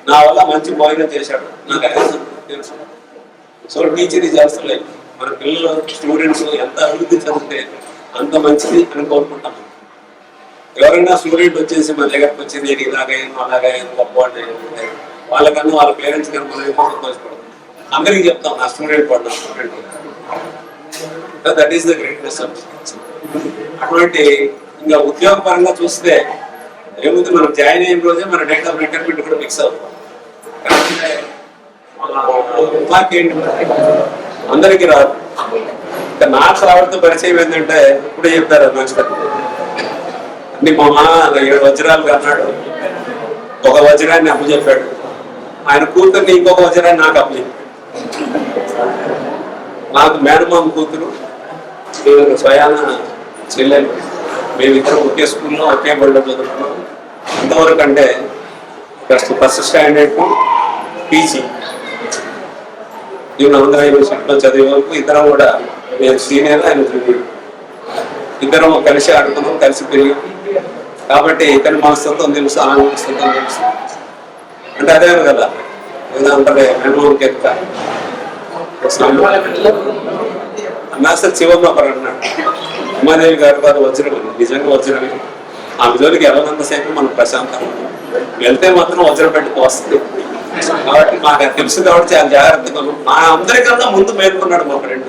S6: నా వల్ల మంచి భోజనం చేశాడు, నాకు అదే తెలుసు. So teacher is also like మన పిల్లలు స్టూడెంట్స్ ఎంత అభివృద్ధి చెందితే అంత మంచిది అని కోరుకుంటాం. ఎవరైనా స్టూడెంట్ వచ్చేసి మన దగ్గరకు వచ్చి నేను ఇలాగైనా అలాగైనా గొప్ప వాళ్ళకన్నా వాళ్ళ పేరెంట్స్ కన్నా మనం ఎక్కువ సంతోషపడతాం. అందరికీ చెప్తాం నా స్టూడెంట్ పడినా student. That is the greatness of. అటువంటి ఇంకా ఉద్యోగపరంగా చూస్తే ఏముంది, మనం జాయిన్ అయిన రోజే మన డేట్ ఆఫ్ రిటైర్మెంట్ కూడా ఫిక్స్ అవుతాం. అందరికీ రాదు. ఇంకా నాకు రావడంతో పరిచయం ఏంటంటే ఇప్పుడే చెప్పారు మంచిగా అన్ని మా 7 వజ్రాలు అన్నాడు. ఒక వజ్రాన్ని అప్పు చెప్పాడు, ఆయన కూతుర్ని ఇంకొక వజ్రాన్ని నాకు అప్పు చెప్పాడు. నాకు మేనమామ కూతురు, నేను స్వయాన చెల్లెలు, మేమిద్దరం ఒకే స్కూల్లో ఒకే బడిలో చదువుకున్నాం. ఎంతవరకు అంటే ఫస్ట్ స్టాండర్డ్ టు పీజీ నేను ఆంధ్ర యూనివర్సిటీలో చదివే వరకు ఇద్దరం కూడా, నేను సీనియర్ ఆయన జూనియర్, ఇద్దరం కలిసి ఆడుతున్నాం, కలిసి పెరిగాం. కాబట్టి ఇతని మనస్తత్వం తెలుసు, ఆమె మనస్తత్వం తెలుసు. అంటే అదే కదా అంటే మేనమామకి ఎక్క మాస్టర్ శివమ్మపర్ అన్నాడు. ఉమాదేవి గారు వారు వజ్రం, నిజంగా వజ్రమే. ఆమె జోలికి ఎవరినంతసేపు మనం ప్రశాంతంగా వెళ్తే మాత్రం వజ్రం పెట్టుకు వస్తుంది. కాబట్టి మాకు తెలుసు కాబట్టి చాలా జాగ్రత్తగా మా అందరికన్నా ముందు మేల్కొన్నాడు మా ఫ్రెండ్.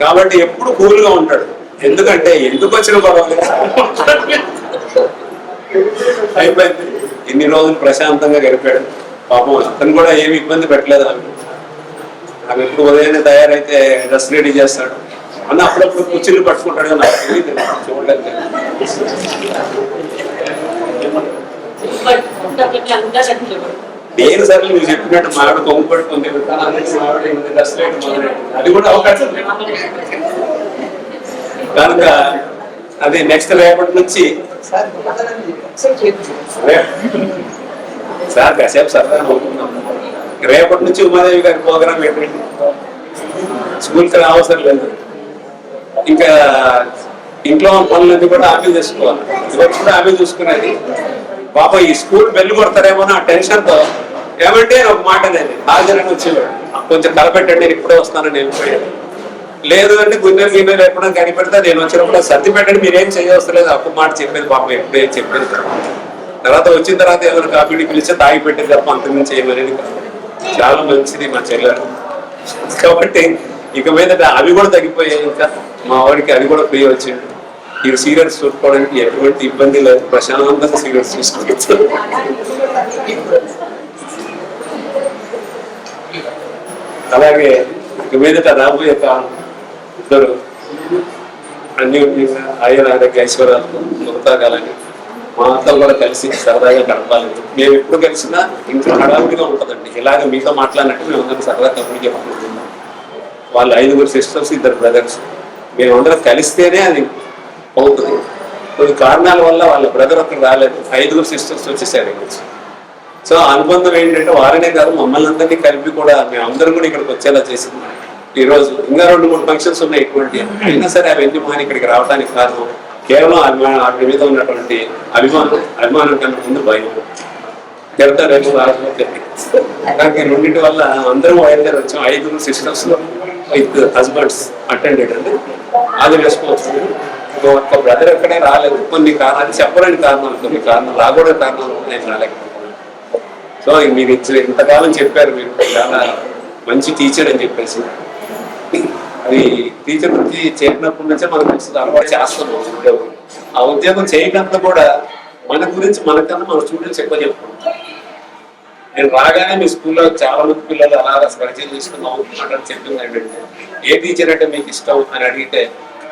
S6: కాబట్టి ఎప్పుడు కూల్గా ఉంటాడు. ఎందుకంటే ఎందుకు వచ్చిన గొడవలు అయిపోయింది. ఇన్ని రోజులు ప్రశాంతంగా గడిపాడు. పాపం అతను కూడా ఏమి ఇబ్బంది పెట్టలేదు. ఆమె ఎప్పుడు ఉదయాన్నే తయారైతే డ్రెస్ రెడీ చేస్తాడు అన్న, అప్పుడప్పుడు కుర్చీలు పట్టుకుంటాడు. నాకు తెలియదు, చూడలేదు. నేను సరే నువ్వు చెప్పినట్టు మావిడ కొంగు పట్టుకుంది, డ్రెస్ రేట్ అది కూడా అవకాశం కనుక అది నెక్స్ట్ రేపటి నుంచి సార్ కాసేపు సరదా రేపటి నుంచి ఉమాదేవి గారి ప్రోగ్రామ్ ఏంటండి, స్కూల్కి అవసరం లేదు. ఇంకా ఇంట్లో పనులన్నీ కూడా ఆమె చేసుకోవాలి. ఇవన్నీ కూడా ఆమె చూసుకునేది. పాప ఈ స్కూల్ బెల్లు కొడతారేమో ఆ టెన్షన్తో ఏమంటే ఒక మాట అనేది హాజరని వచ్చేవాడు, కొంచెం తలపెట్టండి నేను ఇప్పుడే వస్తానని వెళ్ళిపోయాడు. లేదు అంటే గిన్నెలు ఎప్పుడైనా కనిపెడితే నేను వచ్చినప్పుడు సర్ది పెట్టండి, మీరేం చేయవసరం అప్పు మాట చెప్పేది. పాప ఎప్పుడేం చెప్పేది. తర్వాత వచ్చిన తర్వాత ఏమైనా కాపీని పిలిస్తే తాగి పెట్టేది తప్ప అంతకుమించి చేయమనేది కాదు. చాలా మంచిది మా చెల్లెలు. కాబట్టి ఇక మీద అవి కూడా తగ్గిపోయాయి. ఇంకా మా వాడికి అది కూడా ఫ్రీ వచ్చింది. ఈ సీరియల్స్ చూసుకోవడానికి ఎటువంటి ఇబ్బంది లేదు, ప్రశాంతంగా సీరియల్స్ చూసుకోవచ్చు. అలాగే ఇక మీదట రాబోయే కాలం ఇద్దరు అన్ని ఆయన ఐశ్వర్యాలు కొనసాగాలని మా అంతా కూడా కలిసి సరదాగా గడపాలి. మేము ఎప్పుడు కలిసినా ఇంట్లో హడావుడిగా ఉంటుందండి. ఇలాగ మీతో మాట్లాడినట్టు మేము అందరం సరదా కమ్యూనికే మాట్లాడుతున్నాం. వాళ్ళు 5 సిస్టర్స్ 2 బ్రదర్స్. మేమందరం కలిస్తేనే అది అవుతుంది. కొన్ని కారణాల వల్ల వాళ్ళ బ్రదర్ ఒకరు రాలేదు, 5 సిస్టర్స్ వచ్చేసారు. సో అనుబంధం ఏంటంటే వారనే కాదు మమ్మల్ని అందరినీ కలిపి కూడా మేమందరం కూడా ఇక్కడికి వచ్చేలా చేసింది. ఈ రోజు ఇంకా 2-3 ఫంక్షన్స్ ఉన్నాయి ఇటువంటి. అయినా సరే అవన్నీ మాని ఇక్కడికి రావడానికి కారణం కేవలం ఆవిడ మీద ఉన్నటువంటి అభిమానం కన్నా ముందు భయం. తిడతారేమో రాకపోతే దానికి రెండింటి వల్ల అందరం బయలుదేరి వచ్చాం. 5 సిస్టర్స్ లో 5 హస్బెండ్స్ అటెండెడ్ అండి. అది రెస్పాన్సిబుల్. ఒక్క బ్రదర్ ఎక్కడే రాలేదు. కొన్ని కారణాలు చెప్పలేని కారణాలు, కొన్ని కారణాలు రాకూడని కారణాలు నేను రాలేకపోతున్నాను. సో మీరు ఇంతకాలం చెప్పారు, మీరు చాలా మంచి టీచర్ అని చెప్పేసి. అది టీచర్ నుంచి చేరినప్పటి నుంచే మనం అలవాటు చేస్తున్నాం ఉద్యోగం. ఆ ఉద్యోగం చేయడంతో కూడా మన గురించి మనకన్నా మన స్టూడెంట్స్ ఎక్కువ చెప్పుకుంటాం. నేను రాగానే మీ స్కూల్లో చాలా మంది పిల్లలు అలా పరిచయం చేసుకున్నాం అని చెప్పింది ఏంటంటే, ఏ టీచర్ అంటే మీకు ఇష్టం అని అడిగితే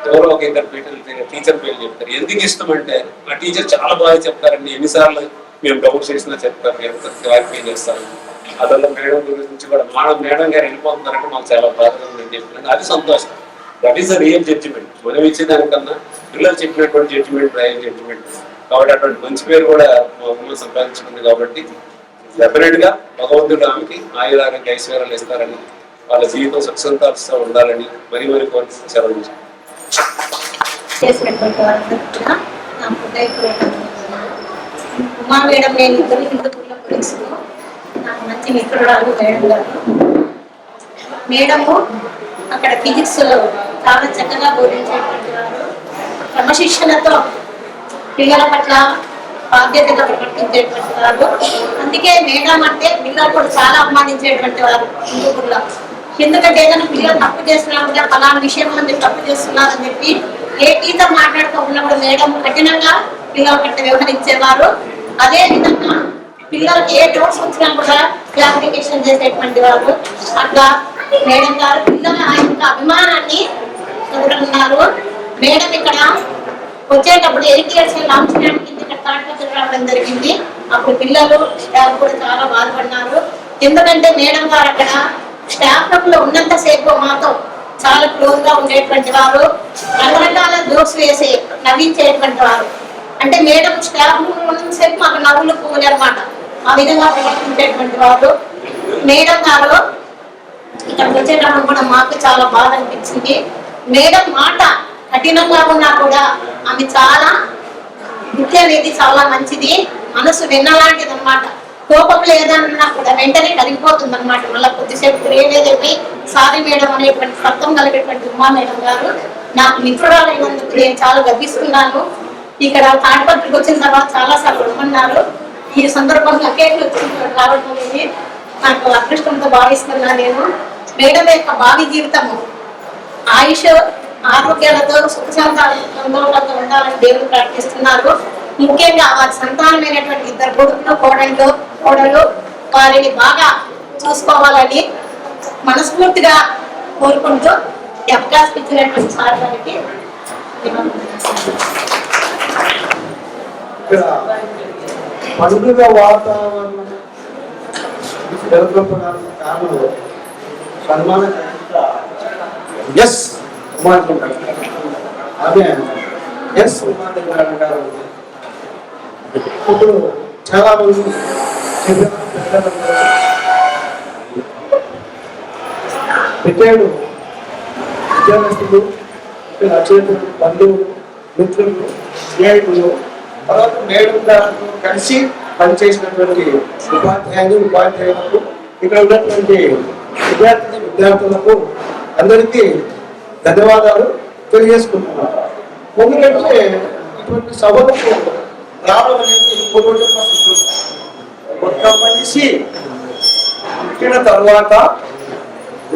S6: ఎవరో ఒక 2 టీచర్ పేరు చెప్తారు. ఎందుకు ఇష్టం అంటే ఆ టీచర్ చాలా బాగా చెప్తారండి, ఎన్నిసార్లు మేము డౌట్ చేసినా చెప్తారు, క్లారిఫై చేస్తారు. అదొల్ల మేడం గురించి కూడా మేడం గారు వెళ్ళిపోతున్నారంటే మాకు చాలా బాధగా ఉందని చెప్పినాను. అది సంతోషం. That is the real judgement. మనం ఇచ్చేదానికన్నా పిల్లలు చెప్పినటువంటి జడ్జిమెంట్ రియల్ జడ్జిమెంట్. కాబట్టి అటువంటి మంచి పేరు కూడా మా అమ్మ సంపాదించుకుంది. కాబట్టి డెఫినెట్ గా భగవంతుడు ఆమెకి ఆయురారోగ్య ఐశ్వర్యాలు ఇస్తారని, వాళ్ళ జీవితం సుఖసంతాలతో ఉండాలని మరీ కోరిక సెలవు
S7: చేసినటువంటి వారందరూ కూడా నా హృదయపూర్వక ఉమా మేడం, నేను ఇద్దరు హిందూపూర్లో గురించి నాకు మంచి మిత్రురాలు మేడం గారు. మేడము అక్కడ ఫిజిక్స్ చాలా చక్కగా బోధించేటువంటి వారు, క్రమశిక్షణతో పిల్లల పట్ల బాధ్యతగా ప్రవర్తించేటువంటి వారు. అందుకే మేడం అంటే పిల్లలు కూడా చాలా అభిమానించేటువంటి వారు హిందూపూర్లో. ఎందుకంటే ఏదైనా పిల్లలు తప్పు చేస్తున్నా ఫలానా విషయంలో మీరు తప్పు చేస్తున్నారని చెప్పి ఏ టీచర్ మాట్లాడుకోకుండా మేడం కఠినంగా పిల్లల పట్ల వ్యవహరించేవారు. అదే విధంగా పిల్లలకి ఏ డౌట్స్ వచ్చినా కూడా క్లారిఫికేషన్ చేసేటువంటి వారు. అట్లా మేడం గారు పిల్లల ఆ యొక్క అభిమానాన్ని చదువుతున్నారు. మేడం ఇక్కడ వచ్చేటప్పుడు 8 years లాంచ్ చేయడానికి ఇక్కడ తాటిపత్రి రావడం జరిగింది. అప్పుడు పిల్లలు స్టాఫ్ కూడా చాలా బాధపడినారు. ఎందుకంటే మేడం గారు అక్కడ స్టాఫ్ లో ఉన్నంతసేపు మాతో చాలా క్లోజ్ గా ఉండేటువంటి వారు, రకరకాల జోక్స్ వేసి నవ్వించేటువంటి వారు. అంటే మేడం స్టాఫ్ ఉన్నంతసేపు మాకు నవ్వులు పువ్వులు అనమాట, ఆ విధంగా ప్రవర్తించేటువంటి వారు. మేడం గారు ఇక్కడికి వచ్చేటప్పుడు కూడా మాకు చాలా బాధ అనిపించింది. మేడం మాట కఠినంగా ఉన్నా కూడా ఆమె చాలా బుద్ధి అనేది చాలా మంచిది, మనసు విన్నలాంటిది అనమాట. కోపం లేదన్నా కూడా వెంటనే కరిగిపోతుంది అనమాట. మళ్ళీ కొద్దిసేపు తిరిగేదేమి సారీ మేడం అనేటువంటి సత్వం కలిగేటువంటి ఉమా మేడం గారు నాకు మిత్రురాలైనందుకు నేను చాలా గర్విస్తున్నాను. ఇక్కడ తాడిపత్రికి వచ్చిన తర్వాత చాలా సార్లు ఉండమన్నారు. ఈ సందర్భంగా కేకులు వచ్చిన రావడం అనేది నాకు అదృష్టంతో భావిస్తున్నా. నేను మేడం యొక్క భావి జీవితము ఆయుష్ ఆరోగ్యాలతో సుఖశాంతాలతో ఉండాలని దేవుడు ప్రార్థిస్తున్నారు. ముఖ్యంగా వారి సంతానమైనటువంటి 2 కోడళ్ళు వారిని బాగా చూసుకోవాలని మనస్ఫూర్తిగా కోరుకుంటూ అవకాశం ఇచ్చినటువంటి సార్ గారికి
S5: పండుగ వాతావరణం నెలకొల్పడానికి కారణం సన్మాన ఎస్ అదే ఎస్ గారు. ఇప్పుడు చాలా మంది రిటైర్డ్ విద్యార్థులు, రచయితలు, బంధువులు, మిత్రులు, స్నేహితులు, తర్వాత మేడం గారు కలిసి పనిచేసినటువంటి ఉపాధ్యాయులకు, ఇక్కడ ఉన్నటువంటి విద్యార్థులకు అందరికీ ధన్యవాదాలు తెలియజేసుకుంటున్నాను. ఎందుకంటే ఇటువంటి సభలకు రావడం అనేది ఒక మనిషి పుట్టిన తర్వాత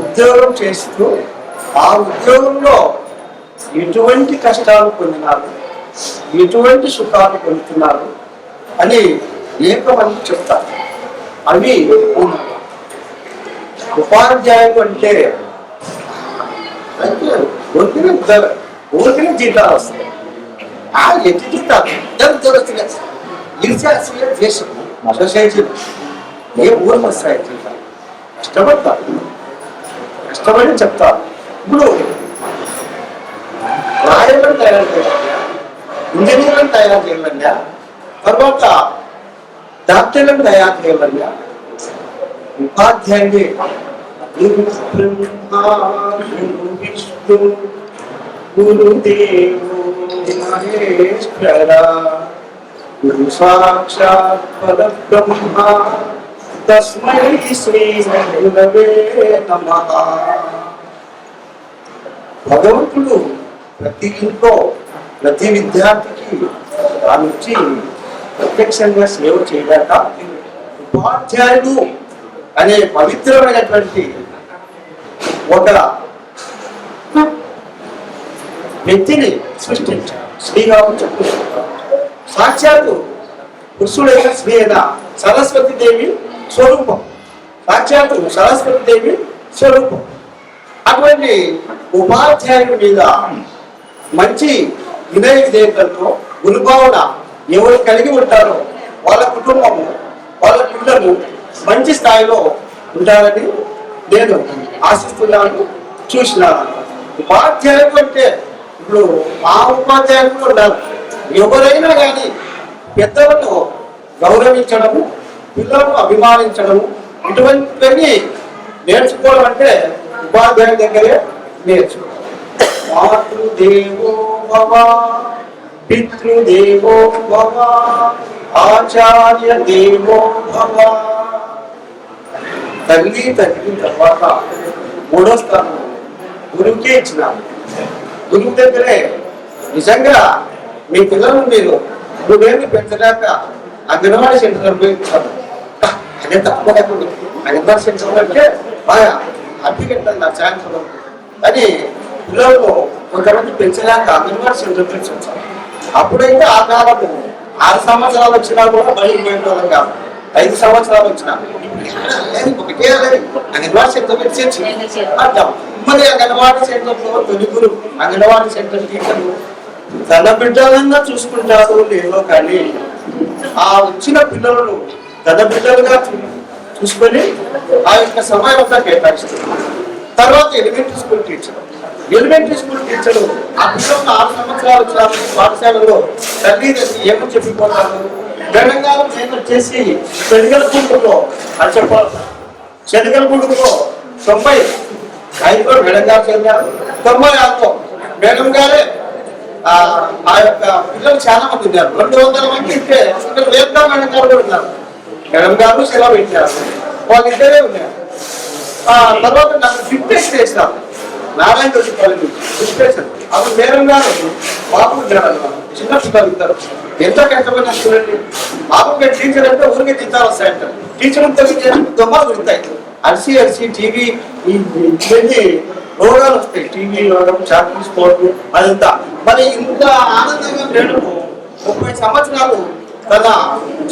S5: ఉద్యోగం చేస్తూ ఆ ఉద్యోగంలో ఎటువంటి కష్టాలు పొందినారు, ఎటువంటి సుఖాలు పొందుతున్నారు అని ఏకమంది చెప్తారు. అవి ఉపాధ్యాయులు అంటే ఊరికనే జీతాలు వస్తాయి. ఆ ఎట్టి జీతాలు దేశం సొసైటీ ఏ ఊరికి వస్తాయి జీతాలు? కష్టపడతారు, కష్టపడి చెప్తారు. ఇప్పుడు రాయలను తయారు చేయాలి, ఇంజనీర్లను తయారు చేయాలండి, తర్వాత డాక్టర్లను తయారు చేయాలండి, ఉపాధ్యాయుని విష్ణు గురుదేవు మహేశ్వర గురు సాక్షాత్ పరబ్రహ్మ తస్మై శ్రీ గురవే నమః. భగవంతుడు ప్రతి ఇంట్లో ప్రతి విద్యార్థికి ఆ నుంచి ప్రత్యక్షంగా సేవ చేయలేక ఉపాధ్యాయుడు అనే పవిత్రమైనటువంటి ఒక వ్యక్తిని సృష్టించారు. శ్రీరాముడు చెప్పుకుంటారు, సాక్షాత్తు పురుషుడైన శ్రీ అయిన సరస్వతి దేవి స్వరూపం, సాక్షాత్తు సరస్వతి దేవి స్వరూపం. అటువంటి ఉపాధ్యాయుడి మీద మంచి వినయ విధేయతలతో గురుభావన ఎవరు కలిగి ఉంటారో వాళ్ళ కుటుంబము, వాళ్ళ పిల్లలు మంచి స్థాయిలో ఉంటారని నేను ఆశిస్తున్నాను, చూసినాను. ఉపాధ్యాయులు అంటే ఇప్పుడు మా ఉపాధ్యాయులు కూడా ఉన్నారు. ఎవరైనా కానీ
S4: పెద్దలను గౌరవించడము, పిల్లలను అభిమానించడము, ఇటువంటివన్నీ నేర్చుకోవడం అంటే ఉపాధ్యాయుల దగ్గరే నేర్చుకోవాలి. మాతృదేవో భవ, పితృదేవో భవ, ఆచార్య దేవో భవ. తల్లి తర్వాత మూడో స్థానం గురువుకే ఇచ్చినారు. గురువు దగ్గరే నిజంగా మీ పిల్లలను మీరు నువ్వేమి పెంచలేక అంగన్వాడీ సెంటర్ ఉపయోగించాలి. అదే తక్కువ లేకుండా అంగన్వాడీ సెంటర్ అంటే బాగా అడ్డుకెట్టాలి నా సాయంత్రం అని పిల్లలను కొంతమంది పెంచలేక అంగన్వాడీ సెంటర్ పెంచాలి. అప్పుడైతే ఆ కాలము 6 సంవత్సరాలు వచ్చినా కూడా బయట పోయేవాళ్ళం కాదు. 5 సంవత్సరాలు వచ్చినా ఒకటే అంగన్వాడీ సెంటర్ పెంచి అర్థం. మరి అంగన్వాడీ సెంటర్లో తొలిగురు అంగన్వాడీ సెంటర్ టీచర్లు తన బిడ్డలంగా చూసుకుంటారు లేదో కానీ ఆ వచ్చిన పిల్లలను తన బిడ్డలుగా చూసుకొని ఆ యొక్క సమయం అంతా కేటాయిస్తారు. తర్వాత ఎలిమెంటరీ స్కూల్ టీచర్ ఆ పిల్లలు 6 సంవత్సరాలు వచ్చిన పాఠశాలలో తల్లి ఏమో చెప్పిపోతారు. తెలంగాణ నేను వచ్చేసి శనగలగూడులో అని చెప్పాలి. శనగలగూడులో 95 మేడం గారు చెందారు. 96 మేడం గారే ఆ యొక్క పిల్లలు చాలా మంది ఉన్నారు. 200 మంది ఇస్తే వేద్దా మేడం గారు కూడా ఉన్నారు. మేడం గారు సెలవు పెట్టారు. వాళ్ళిద్దరే ఉన్నారు. తర్వాత నాకు డిక్టేషన్ చేసినారు. Narayana college dictation. అప్పుడు మేడం గారు బాబు చిన్న పిల్లలు ఇద్దరు ఎంత కష్టపడినా చూడండి. బాబు టీచర్ అంటే ఊరికే తింటారు వస్తాయంటారు. టీచర్ దొమ్మలు దొరుకుతాయి. అరిసి టీవీ ఇవన్నీ రోగాలు వస్తాయి. టీవీ రోగం, చాకీ స్పోర్ట్ అదంతా. మరి ఇంత ఆనందంగా మేడం 30 సంవత్సరాలు తన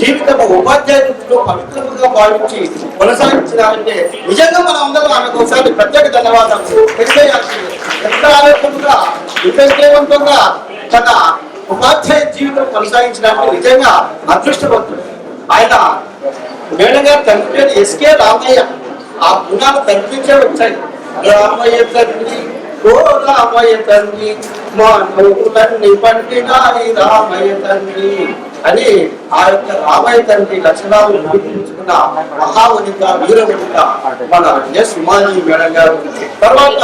S4: జీవితం ఉపాధ్యాయులతో పవిత్రంగా భావించి కొనసాగించాలంటే నిజంగా మనం అందరం ఆమెకు ఒకసారి ప్రత్యేక ధన్యవాదాలు తెలియజేయాల్సింది. ఎంత ఆలోచనగా విజయవంతంగా తన ఉపాధ్యాయ జీవితం కొనసాగించడానికి నిజంగా అదృష్టవంతుడు. ఆయన మేడం గారు తండ్రి పేరు ఎస్కే రామయ్య. ఆ గుణాలు తండ్రి నుంచే వచ్చాయి. రామయ్య తండ్రి, ఓ రామయ్య తండ్రి, మా నవ్వులన్నీ పండినాయి రామయ్య తండ్రి అని ఆ యొక్క రామయ్య తండ్రి లక్షణాలు గుర్తించుకున్న మహావనిత వీరవనిత మన ఎస్ ఉమాని మేడం గారు. తర్వాత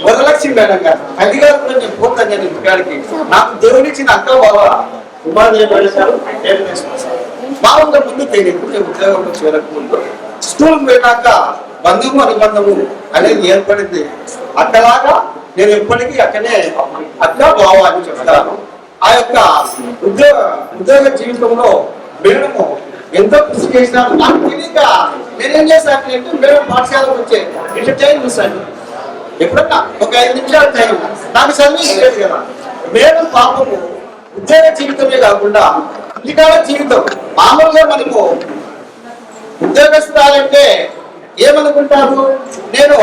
S4: వరలక్ష్మి మేడం గారు. అది గారు కూడా నేను పోతాను నేను ఇంటికాడికి. నాకు దేవుడిచ్చిన అక్క బావ ఉమాని మేడం గారు బాగుందా ముందు తెలియదు. ఉద్యోగంలో చేరక ముందు స్కూల్ వెళ్ళాక బంధము అనుబంధము అనేది ఏర్పడింది. అక్కలాగా నేను ఎప్పటికీ అక్కడే అక్క బావ అని చెప్తాను. ఆ యొక్క ఉద్యోగ జీవితంలో మేడము ఎంతో కృషి చేసినాను. నాకు తెలియక నేనేం చేశాను అంటే మేడం పాఠశాలకు వచ్చే ఎంటర్టైన్ చూశాను. ఎప్పుడన్నా ఒక 5 నిమిషాలు టైం నాకు సర్వీస్ లేదు కదా. మేడం పాపము ఉద్యోగ జీవితమే కాకుండా ఇంటికాల జీవితం. మామూలుగా మనము ఉద్యోగస్తురాలంటే ఏమనుకుంటారు, నేను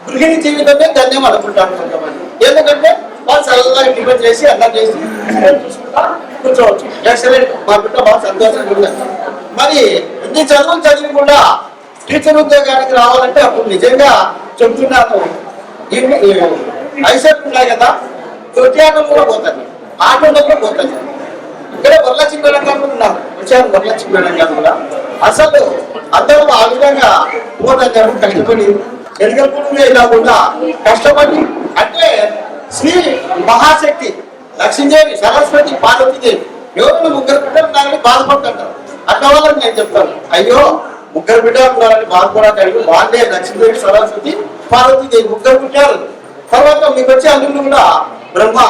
S4: గృహిణి జీవితమే ధన్యం అనుకుంటాను కొంతమంది. ఎందుకంటే వాళ్ళు చల్లగా టిఫిన్ చేసి అన్నం చేసి చూసుకుంటా కూర్చోవచ్చు. ఎక్సలెంట్, మా బిడ్డ బాగా సంతోషంగా ఉన్నారు. మరి ఇన్ని చదువులు చదివి కూడా టీచర్ ఉద్యోగానికి రావాలంటే అప్పుడు నిజంగా చెప్తున్నాను, ఐసెట్ ఉన్నాయి కదా, తృతీయానం కూడా పోతుంది, ఆటోలో కూడా పోతుంది. ఇక్కడ వరలక్ష్మి మేడం గారు ఉన్నారు, వచ్చారు వరలక్ష్మి మేడం గారు కూడా. అసలు అందరూ ఆ విధంగా పోతారు కష్టపడి ఎలుగల్పూడిలో కాకుండా కష్టపడి. అంటే శ్రీ మహాశక్తి లక్ష్మీదేవి, సరస్వతి, పార్వతీదేవి ఎవరు 3 బిడ్డలు ఉన్నారని బాధపడుతుంటారు. అట్లా వాళ్ళని నేను చెప్తాను, అయ్యో 3 బిడ్డలు ఉన్నారని బాధపడతాడు. వాళ్ళే లక్ష్మీదేవి, సరస్వతి, పార్వతీదేవి 3 పుట్టారు. తర్వాత మీకు వచ్చే అల్లుళ్ళు కూడా బ్రహ్మ,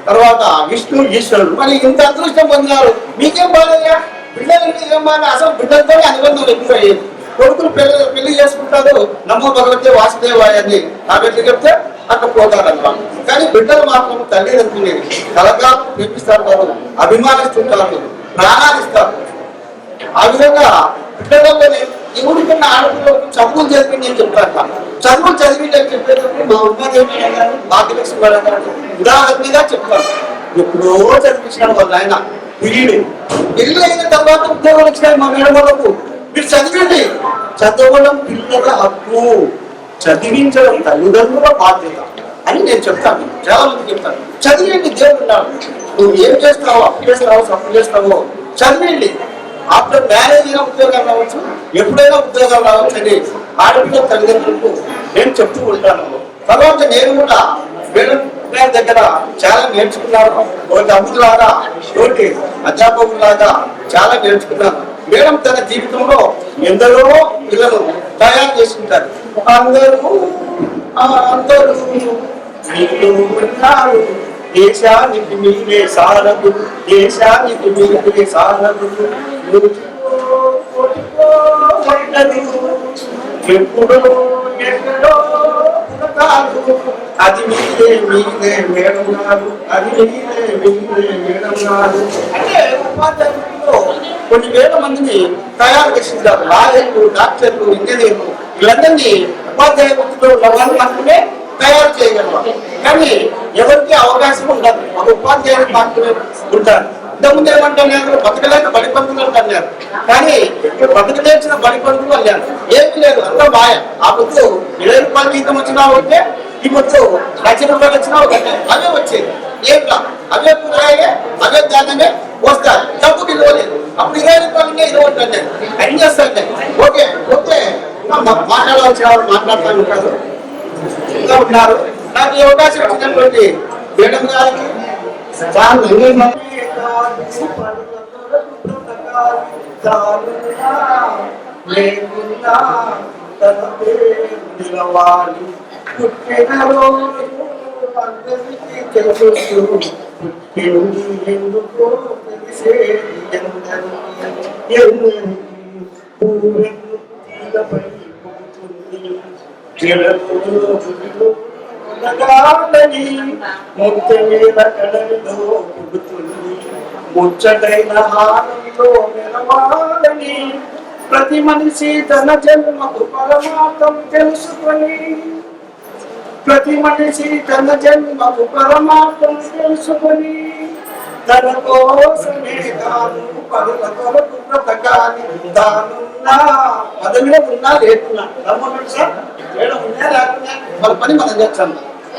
S4: తర్వాత విష్ణు, ఈశ్వరుడు. మరి ఇంత అదృష్టం పొందినారు, మీకేం బాధయ్యా? పిల్లలు ఏం బాధ? అసలు బిడ్డలతో అనుబంధం ఎక్కువ అయ్యేది. కొడుకులు పెళ్లి చేసుకుంటారు, నమో భగవతే వాసుదేవాయ అని నా బిడ్డ చెప్తే అక్కడ పోతారన్నమాట. కానీ బిడ్డలు మాత్రం తల్లిదండ్రులు కలకాలం ప్రేమిస్తారు, వారు అభిమానిస్తుంటారు, ప్రాణాలు ఇస్తారు. ఆ విధంగా బిడ్డలలో ఎవరికన్నా ఆడపిల్లలకు చదువులు చదివి నేను చెప్తాను. చదువులు చదివి నేను చెప్పేటప్పుడు మా ఉమాదేవి గారు, భాగ్యలక్ష్మి మేడం గారు ఉదాహరణగా చెప్తాను. ఎప్పుడో చదివించినాడు వాళ్ళు. ఆయన పెళ్లి అయిన తర్వాత ఉద్యోగం వచ్చినాయి మా మేడం వాళ్ళకు. మీరు చదివండి, చదవడం పిల్లల హక్కు, చదివించడం తల్లిదండ్రుల బాధ్యత అని నేను చెప్తాను. చాలా మంది చెప్తాను, చదివేంటి దేవుడు ఉన్నాడు. నువ్వు ఏం చేస్తావో, అప్పు చేస్తావో, తప్పు చేస్తావో
S8: చదివింది ఆఫ్టర్ మ్యారేజ్ అయినా ఉద్యోగం రావచ్చు, ఎప్పుడైనా ఉద్యోగం రావచ్చు అని ఆడపిల్ల తల్లిదండ్రులకు నేను చెప్తూ ఉంటాను. తర్వాత నేను కూడా మేడం గారి దగ్గర చాలా నేర్చుకున్నాను. ఒక తమ్ముడులాగా, తోటి అధ్యాపకులాగా చాలా నేర్చుకున్నాను. మేడం తన జీవితంలో ఎందరో పిల్లలు తయారు చేసుకుంటారు. అందరూ ఉన్నారు, దేశానికి మీరే సారదు, దేశానికి మీరే సారదు, ఎప్పుడో ఎక్కడో అది మీరే మేడం గారు, అది మీరే మేడం గారు అంటే ఉపాధ్యాయుల్లో కొన్ని వేల మందిని తయారు చేసింటారు. లాయర్లు, డాక్టర్లు, ఇంజనీర్లు వీళ్ళందరినీ ఉపాధ్యాయ వృత్తిలో ఉన్న వాళ్ళు మాత్రమే తయారు చేయగలరు. కానీ ఎవరికి అవకాశం ఉండదు, ఒక ఉపాధ్యాయులు మాత్రమే ఉంటారు. ఇంతకుముందు ఏమంటున్నారు, బతకలేక బడి పంతులు అంటున్నారు. కానీ బతకలేచిన బడి పంతులు అన్నారు. ఏమీ లేదు, అంతా మాయ. ఆ పొద్దు 20 రూపాయల జీతం వచ్చినా ఒకటే, ఈ పొద్దు 1,00,000 రూపాయలు వచ్చినా ఒకటే. అవే వచ్చేది ఏం రా, అవే కూరగాయలే, అవే ధాన్యమే వస్తారు. డబ్బుకి విలువ లేదు. అప్పుడు 20 రూపాయలు 20 అన్నారు. ఏం చేస్తాను ఓకే ఓకే మాట్లాడవలసిన వాళ్ళు మాట్లాడుతూ ఉంటారు, ఇంకా ఉన్నారు. నాకు ఈ అవకాశం వచ్చినటువంటి మేడం గారికి లేకుండా తన పేరు నిలవాలి, పుట్టిన రోజు అందరికీ తెలుసు, పుట్టింది ఎందుకో తెలిసేది ఎందరికీ, పూలెన్ను తీగపై పోతుంది, జలములో నగాలని ముఖ్యమైన కళలో పుడుతుంది, ముచ్చటైన హారంలో మెరవాలని ప్రతి మనిషి తన జన్మకు పరమార్థం తెలుసుకొని, ప్రతి మనిషి తన జన్మకు పరమార్థం తెలుసుకొని తన కోసమే తాను పరుల కొరకు బ్రతకాలి. తానున్నా పదవిలో ఉన్నా లేకున్నా నమ్మకండి సార్, చేయడం ఉన్నా లేకున్నా మన పని మనం చేస్తాం.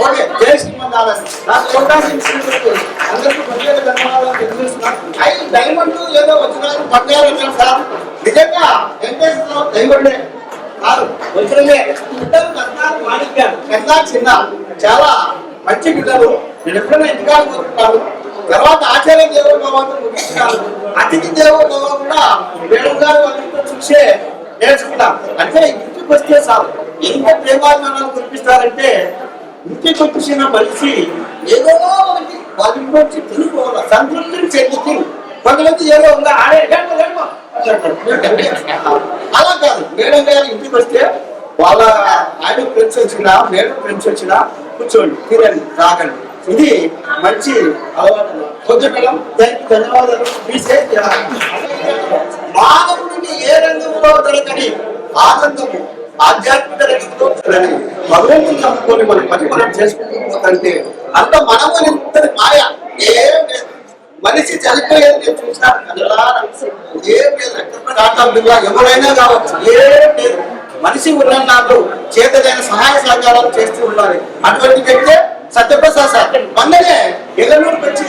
S8: ఓకే, జై శ్రీమన్నారాయణ. నాకు అవకాశం ఇచ్చినందుకు అందరికీ ప్రత్యేక ధన్యవాదాలు తెలియజేస్తున్నాను. డైమండ్ ఏదో వచ్చినారు, బంగారు వచ్చారు సార్. నిజంగా వెంకటేశ్వరరావు డైమండే కాదు, వచ్చినలే ఇద్దరు కన్నాలు మాణిక్యాలు, కన్నా చిన్న చాలా మంచి బిడ్డలు. నేను ఎప్పుడైనా ఇంటికాడ పోతున్నాను. తర్వాత ఆచార్య దేవో భగవంతుడు ముగించాను. అతిథి దేవో భగవ కూడా మేడం గారు అందరితో చూసే నేర్చుకున్నాం. అంటే ఇంటికి వస్తే చాలు ఎంత ప్రేమాభిమానాలు కురిపిస్తారంటే, ఇంటికి వచ్చిన మనిషి ఏదో ఒకటి వాళ్ళ ఇంటి వచ్చి తిరిగిపోవాలి, సంతృప్తిని చెందుతూ కొంతమంది ఏదో ఉందా ఆడే అలా కాదు. మేడం గారు ఇంటికి వస్తే వాళ్ళ ఆయన ఫ్రెండ్స్ వచ్చినా, మేడం ఫ్రెండ్స్ వచ్చినా కూర్చోండి, తిరండి, తాగండి. ఇది మంచి అలవాటు. కొంచెం ధన్యవాదాలు. మానవుడికి ఏ రంగంలో దొరకని ఆనందము ఆధ్యాత్మిక రంగంలో దొరకని భగవంతుని నమ్ముకొని మనం పని మనం చేసుకుంటే అంత మనము ఇంతటి మాయ ఏం లేదు. మనిషి చనిపోయేది నేను చూసినాను, ఏం లేదు. ఎవరైనా కావచ్చు, ఏం లేదు. మనిషి ఉన్న నాకు చేతనైన సహాయ సహకారాలు చేస్తూ ఉండాలి. అటువంటి వ్యక్తే సత్యప్రసాద్ సార్. మొన్ననే ఎగనూరుకి వచ్చి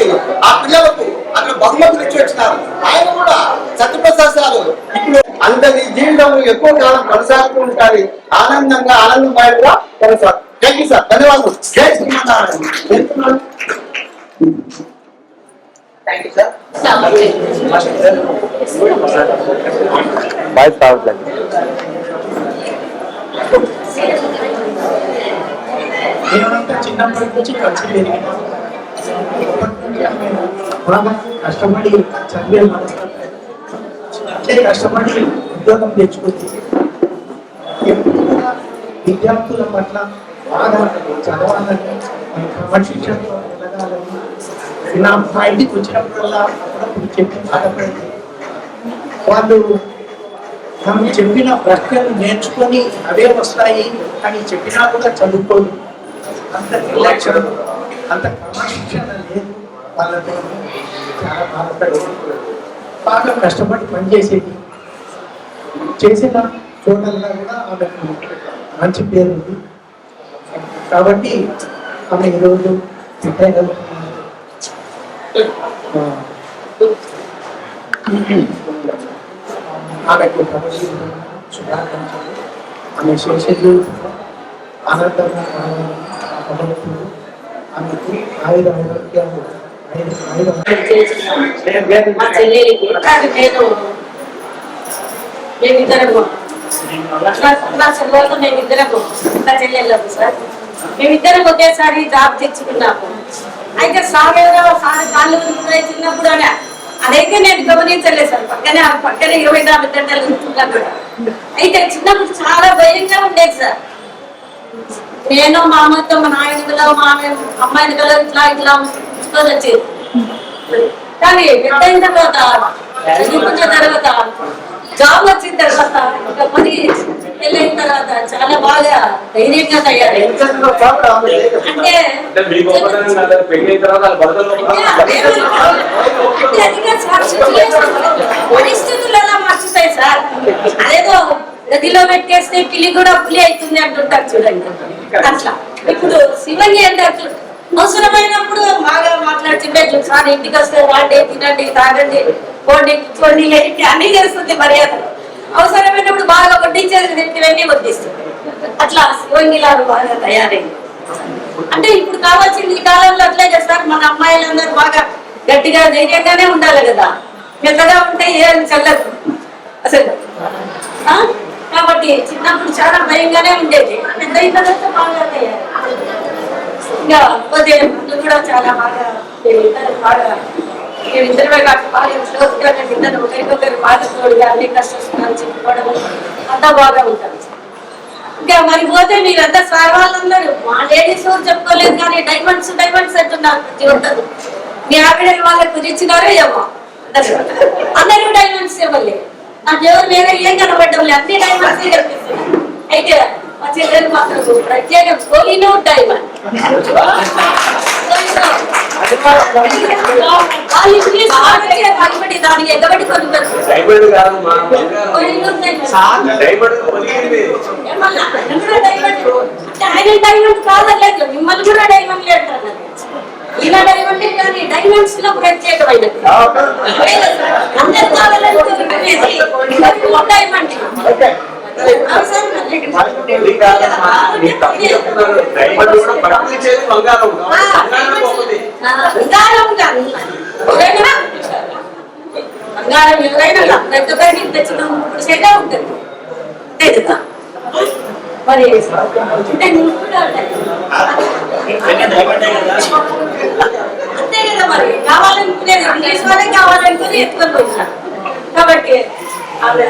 S8: ఆ పిల్లలకు అక్కడ బహుమతులు ఇచ్చి వచ్చినారు. ఆయన కూడా సత్యప్రసాద్ సార్ ఇప్పుడు అందరి జీవితం ఎక్కువ కాలం కొనసాగుతూ ఉంటారు. ఆనందంగా ఆనందమయంగా కొనసాగు. థ్యాంక్ యూ సార్, ధన్యవాదాలు. జై శ్రీమన్నారాయణ. Thank you sir.
S4: మేమంతా చిన్నప్పటి నుంచి కలిసి పెరిగినాం. బాగా కష్టపడి చదివే అంటే కష్టపడి ఉద్యోగం తెచ్చుకుంది. విద్యార్థుల పట్ల బాగా చదవాలని, క్రమశిక్షణతో వెళ్ళగాలని నా మా ఇంటికి వచ్చినప్పుడల్లా అప్పుడప్పుడు చెప్పి బాధపడింది. వాళ్ళు మనం చెప్పిన ప్రశ్నలు నేర్చుకొని అవే వస్తాయి అని చెప్పినా కూడా చదువుకోదు. అంత నిర్లక్ష్యం, అంత క్రమశిక్షణ లేదు వాళ్ళతో. చాలా బాధపడేది. బాగా కష్టపడి పనిచేసేది. చేసిన చోటల్లో కూడా ఆమెకు మంచి పేరు ఉంది. కాబట్టి ఆమె ఈరోజు రిటైర్ అవుతున్నారు.
S8: ఆమెకు ప్రమోషన్ శుభాకాంక్షలు. ఆమె శేషులు ఆనందంగా పడవచ్చు. ఆమెకు ఆయుధ ఆరోగ్యాలు
S7: మా చెల్లెలికి నేను మేమిద్దరము నా చెల్లెలతో మేమిద్దరము నా చెల్లెళ్ళము సార్. మేమిద్దరం ఒకేసారి జాబ్ తెచ్చుకున్నాము. అయితే సార్ కాళ్ళు చిన్నప్పుడు అని అదైతే నేను గమనించలేదు సార్. పక్కనే 24 గంటలు ఉంటున్నాను. అయితే చిన్నప్పుడు చాలా భయంగా ఉండేది సార్. నేను మా అమ్మతో మా నాయన పిల్లలు మా అమ్మాయిని పిల్లలు ఇట్లా వచ్చేది. కానీ పెద్ద అయిన తర్వాత చదువుకున్న తర్వాత జాబ్ వచ్చిన తర్వాత ఒక పని పెళ్ళైన తర్వాత చాలా బాగా ధైర్యంగా తయారైంది. అంటే పరిస్థితులు ఎలా మార్చుతాయి సార్. అదేదో గదిలో పెట్టేస్తే పిల్లి కూడా పులి అవుతుంది అంటుంటారు చూడండి. అట్లా ఇప్పుడు శివని అంటే అవసరమైనప్పుడు బాగా మాట్లాడుతుంటే సార్ ఇంటికి వస్తే రాండి తినండి తాగండి పోండి కూర్చోండి అన్ని చేస్తుంది మర్యాద. అవసరమైనప్పుడు బాగా వడ్డించేది వ్యక్తివన్నీ వడ్డిస్తుంది. అట్లా శివంగిలాగా బాగా తయారైంది. అంటే ఇప్పుడు కావాల్సింది ఈ కాలంలో అట్లే చేస్తారు. మన అమ్మాయిలందరూ బాగా గట్టిగా ధైర్యంగానే ఉండాలి కదా. మెత్తగా ఉంటే ఏం చల్లదు అసలు. కాబట్టి చిన్నప్పుడు చాలా భయంగానే ఉండేది. పెద్ద అయిన తర్వాత బాగా తయారు. ఇంకా కూడా చాలా బాగా మేమిద్దరమే కాక బాగా క్లోజ్గా మేమిద్దరు ఒకరికొకరు బాగా తోడుగా అన్ని కష్టాలు చెప్పుకోవడం అంతా బాగా ఉంటాం. ఇంకా మరి పోతే మీరంతా సార్ వాళ్ళందరూ మా లేడీస్ చెప్పుకోలేదు కానీ డైమండ్స్ అంటున్నారు ప్రతి ఒక్కరు. మీ ఆవిడ వాళ్ళకు తెచ్చినారో ఏమో అందరూ డైమండ్స్ ఇవ్వలే. నాకు ఎవరు వేరే ఏం కనబడ్డం లేదు. అన్ని డైమండ్స్ కనిపిస్తున్నాయి. అయితే మా చెల్లెలు మాత్రం ప్రత్యేక కోహినూర్ డైమండ్. దానికి ఎగబడి ఆయన డైమండ్ కాదలేదు మిమ్మల్ని కూడా డైమండ్ అంటారు. ఈయన డైమండ్ కానీ డైమండ్స్ లో ప్రత్యేకమైనది. అందరు కావాలంటే డైమండ్ బంగారం ఎవరైనా తెచ్చిన ఉంటుంది మరి అంతే కదా. మరి కావాలనుకునేది ఇంగ్లీష్ వాళ్ళే కావాలనుకుని ఎత్తుకొని పోయినారు. కాబట్టి ఆమె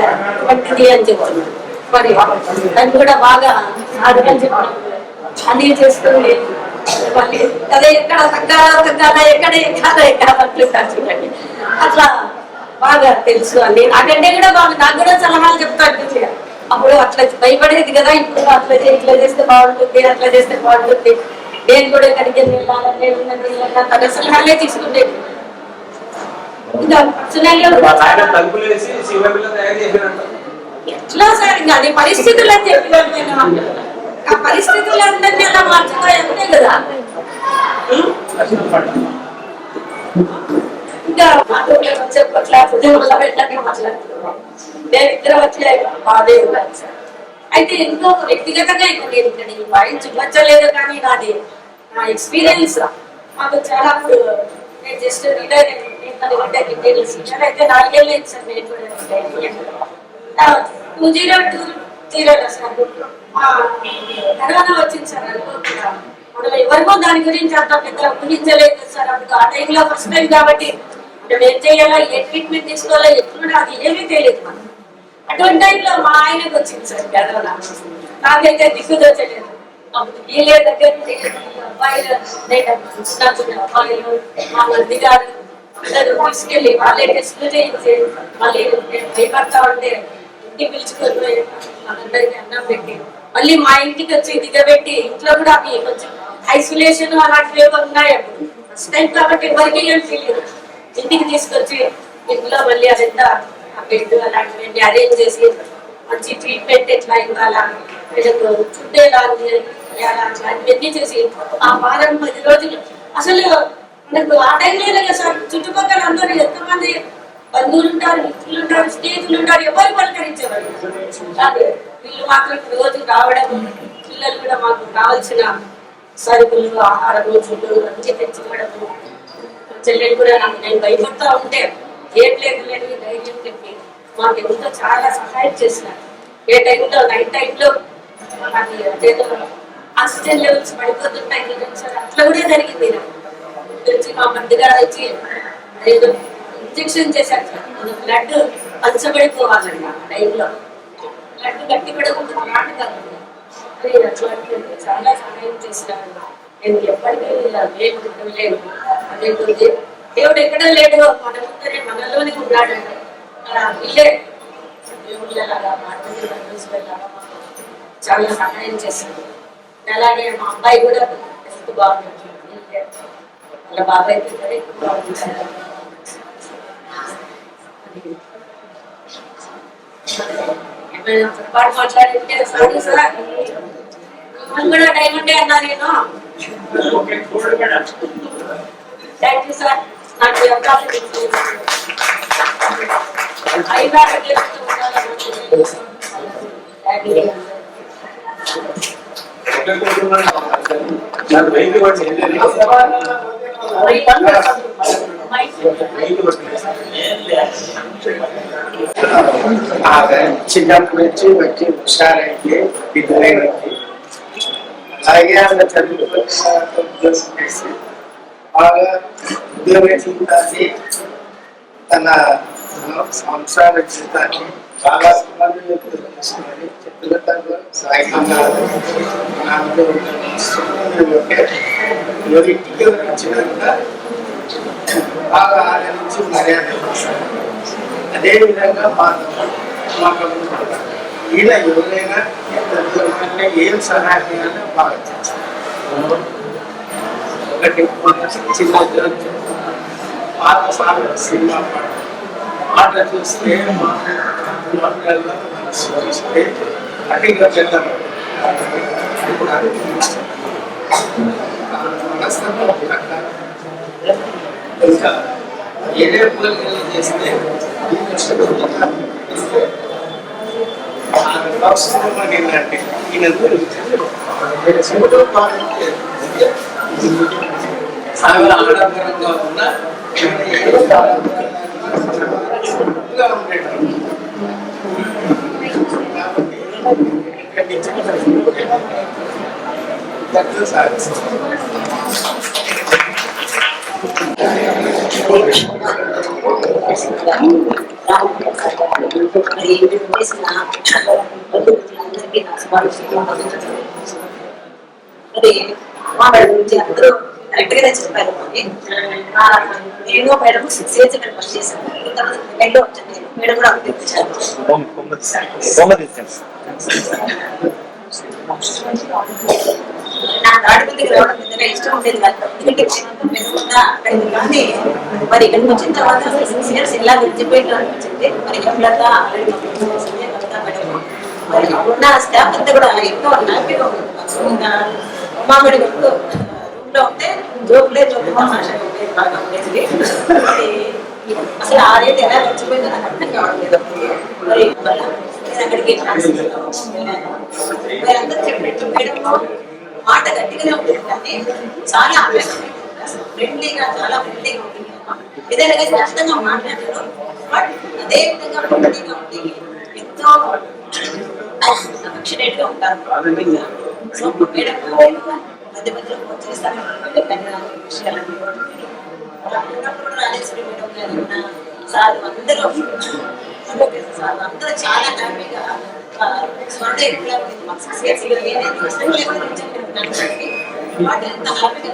S7: పట్టింది అని చెప్తున్నారు. మరి దాన్ని కూడా బాగా ఆడమని చెప్పాను. అన్నీ చేస్తుంది. మళ్ళీ అదే ఎక్కడ తగ్గాల ఎక్కడ అంటుంటారు చూడండి. అట్లా బాగా తెలుసు అని నాకంటే కూడా బాగా నాకు కూడా సలహాలు చెప్తాను. అప్పుడు అట్లా భయపడేది కదా. ఇప్పుడు అట్లా ఇట్లా చేస్తే బాగుంటుంది అట్లా చేస్తే బాగుంటుంది. నేను కూడా ఎక్కడికి వెళ్ళాలని తన సలహాలే తీసుకుంటేది. ఎట్లా సార్ ఇంకా అది పరిస్థితులు అని చెప్పిన ఆ పరిస్థితులు అందరినీ అలా మార్చుతాయి అంతే కదా. ఇంకా మాట్లాడుతున్నాం. నేను ఇద్దరు వచ్చి బాధే ఉన్నాను సార్. అయితే ఎంతో వ్యక్తిగతంగా నేను ఇక్కడ వాయిస్ చూపించలేదు కానీ నాది నా ఎక్స్పీరియన్స్ మాకు చాలా. నేను జస్ట్ రిటైర్ సీనియర్ అయితే 4 ఏళ్ళు అయింది సార్. నేను 2020 సార్ కరోనా వచ్చింది సార్. అనుకోకుండా మనం ఎవరికో దాని గురించి అంత పెద్ద ఊహించలేదు సార్. అప్పుడు ఆ టైంలో ఫస్ట్ టైం కాబట్టి మనం ఏం చేయాలా ఏ ట్రీట్మెంట్ తీసుకోవాలా ఎట్లున్నా అది ఏమీ తెలియదు మనకు. అటువంటి టైంలో మా ఆయనకు వచ్చింది సార్ కరోనా. నాకైతే దిక్కుదోచలేదు. అప్పుడు వీళ్ళే దగ్గర అబ్బాయిలు అబ్బాయిలు మా మంది గారు అందరూ తీసుకెళ్ళి వాళ్ళే టెస్టులు చేయించి మళ్ళీ భయపడతా ఉంటే ఇంటికి పిలుచుకొని అందరికి అన్నం పెట్టి మళ్ళీ మా ఇంటికి వచ్చి దిగబెట్టి ఇంట్లో కూడా అవి కొంచెం ఐసోలేషన్ అలాంటివి ఏమో ఉన్నాయి. అప్పుడు ఫస్ట్ టైం కాబట్టి ఎవరికి ఏం తెలియదు. ఇంటికి తీసుకొచ్చి ఇంట్లో మళ్ళీ అదంతా బెడ్ అలాంటివన్నీ అరేంజ్ చేసి మంచి ట్రీట్మెంట్ ఎట్లా ఇవ్వాలా వీళ్ళకు ఫుడ్ ఎలా అట్లాంటివన్నీ చేసి ఆ వారం 10 రోజులు అసలు మనకు ఆ టైంలో సార్ చుట్టుపక్కల అందరూ ఎంతమంది
S9: బంధువులు ఉంటారు, మిత్రులు ఉంటారు, స్నేహితులు ఉంటారు, ఎవరు పలకరించేవారు కానీ వీళ్ళు మాత్రం రోజు రావడం, పిల్లలు కూడా మాకు కావాల్సిన సరుకులు, ఆహారము, ఫుడ్డు అన్ని తెచ్చివ్వడము. చెల్లెలు కూడా నేను భయపడతా ఉంటే ఏం లేదు లేని ధైర్యం చెప్పి మాకు ఎంతో చాలా సహాయం చేసినారు. ఏ టైంలో నైట్ టైంలో నాకు అదేదో ఆక్సిజన్ లెవెల్స్ పడిపోతుంటాయి అట్లా కూడా జరిగింది. నాకు మా మధ్యగా వచ్చి ఏదో ఇంజక్షన్ చేశారు, బ్లడ్ పంచబడిపోవాలండి ఆ టైంలో. బ్లడ్ గట్టి పడకుండా నాటకాలు అట్లాంటి చాలా సహాయం చేసినారు. నేను ఎప్పటికీ లేను అదే దేవుడు ఎక్కడ లేడు, మన ముందరే మనలోనే ఉన్నాడండి. అలా వీళ్ళే దేవుళ్ళలాగా చాలా సహాయం చేస్తుంది. అలాగే మా అబ్బాయి కూడా హెల్త్ బాగుంది, వాళ్ళ బాబాయ్ కూడా ఎక్కువ బాగుంటారు. ఏమైనా పొరపాటు మాట్లాడితే సారీ సార్, మిమ్మల్ని కూడా డైమండే అన్నా నేను. Thank you sir. నాకు అవకాశం
S8: చిన్నప్పటి నుంచి వచ్చి హుషారైతే ఇద్దరైంది. అలాగే ఆమె చదువుకొని ఉద్యోగం చేసి బాగా ఉద్యోగ జీవితాన్ని తన సంసార జీవితాన్ని చాలా సమన్వయంతో చేసుకుని చిత్రతలో సాగినారు. ఇంటికి వచ్చినాక బాగా ఆదరించి మర్యాద. అదేవిధంగా మాకు ఇలా ఎవరైనా ఏం సహాయం చేయాలో బాగా చేస్తారు. ఒకటి చిన్న పాత సార్లు సినిమా పాట చూస్తే మాటల్లో చూస్తే అటుగా వెళ్ళాం. ఇంకా ఏదే పూజలు చేస్తే ఏంటంటే ఈయన ఆడంబరంగా ఉన్న
S7: అదే మా మేడం గురించి అందరూ కరెక్ట్ గా చెప్పారు. నేను మేడం 6 years వర్క్ చేశాను. ఎండో వచ్చింది మేడం కూడా అనిపించారు. నాకు ఆడపిల్లకి రావడం పెద్దగా ఇష్టం ఉండేది కాదు. ఎందుకంటే కానీ మరి ఇక్కడికి వచ్చిన తర్వాత 6 years ఇలా గడిచిపోయిన అనిపించింది. మరి ఎవరిలాగా మరి ఉన్న స్టాఫ్ అంతా కూడా ఎక్కువ హ్యాపీగా ఉంది. మా మేడం రూమ్ లో ఉంటే జోకులే జోకులు బాగా ఉండేది. అసలు ఆ రేట్ ఎలా గడిచిపోయిందో నాకు అర్థం కావట్లేదు. మరి అక్కడికి మీరందరూ చెప్పినట్టు మేడం మాట గట్టిగానే ఉంటుంది కానీ చాలా ఫ్రెండ్లీగా చాలా ఫ్రెండ్లీగా ఉంటుంది. ఏదైనా కానీ కష్టంగా మాట్లాడారు బట్ అదే విధంగా ఫ్రెండ్లీగా ఉండి ఎంతో అఫెక్షనేట్ గా ఉంటారు. సో మేడం మధ్య మధ్యలో ఫోన్ చేస్తాను విషయాలన్నీ రాజేశ్వరి మేడం గారు సార్ అందరూ అందరూ చాలా హ్యాపీగా స్వర్ణ ఎక్కువ వాటి ఎంత హ్యాపీగా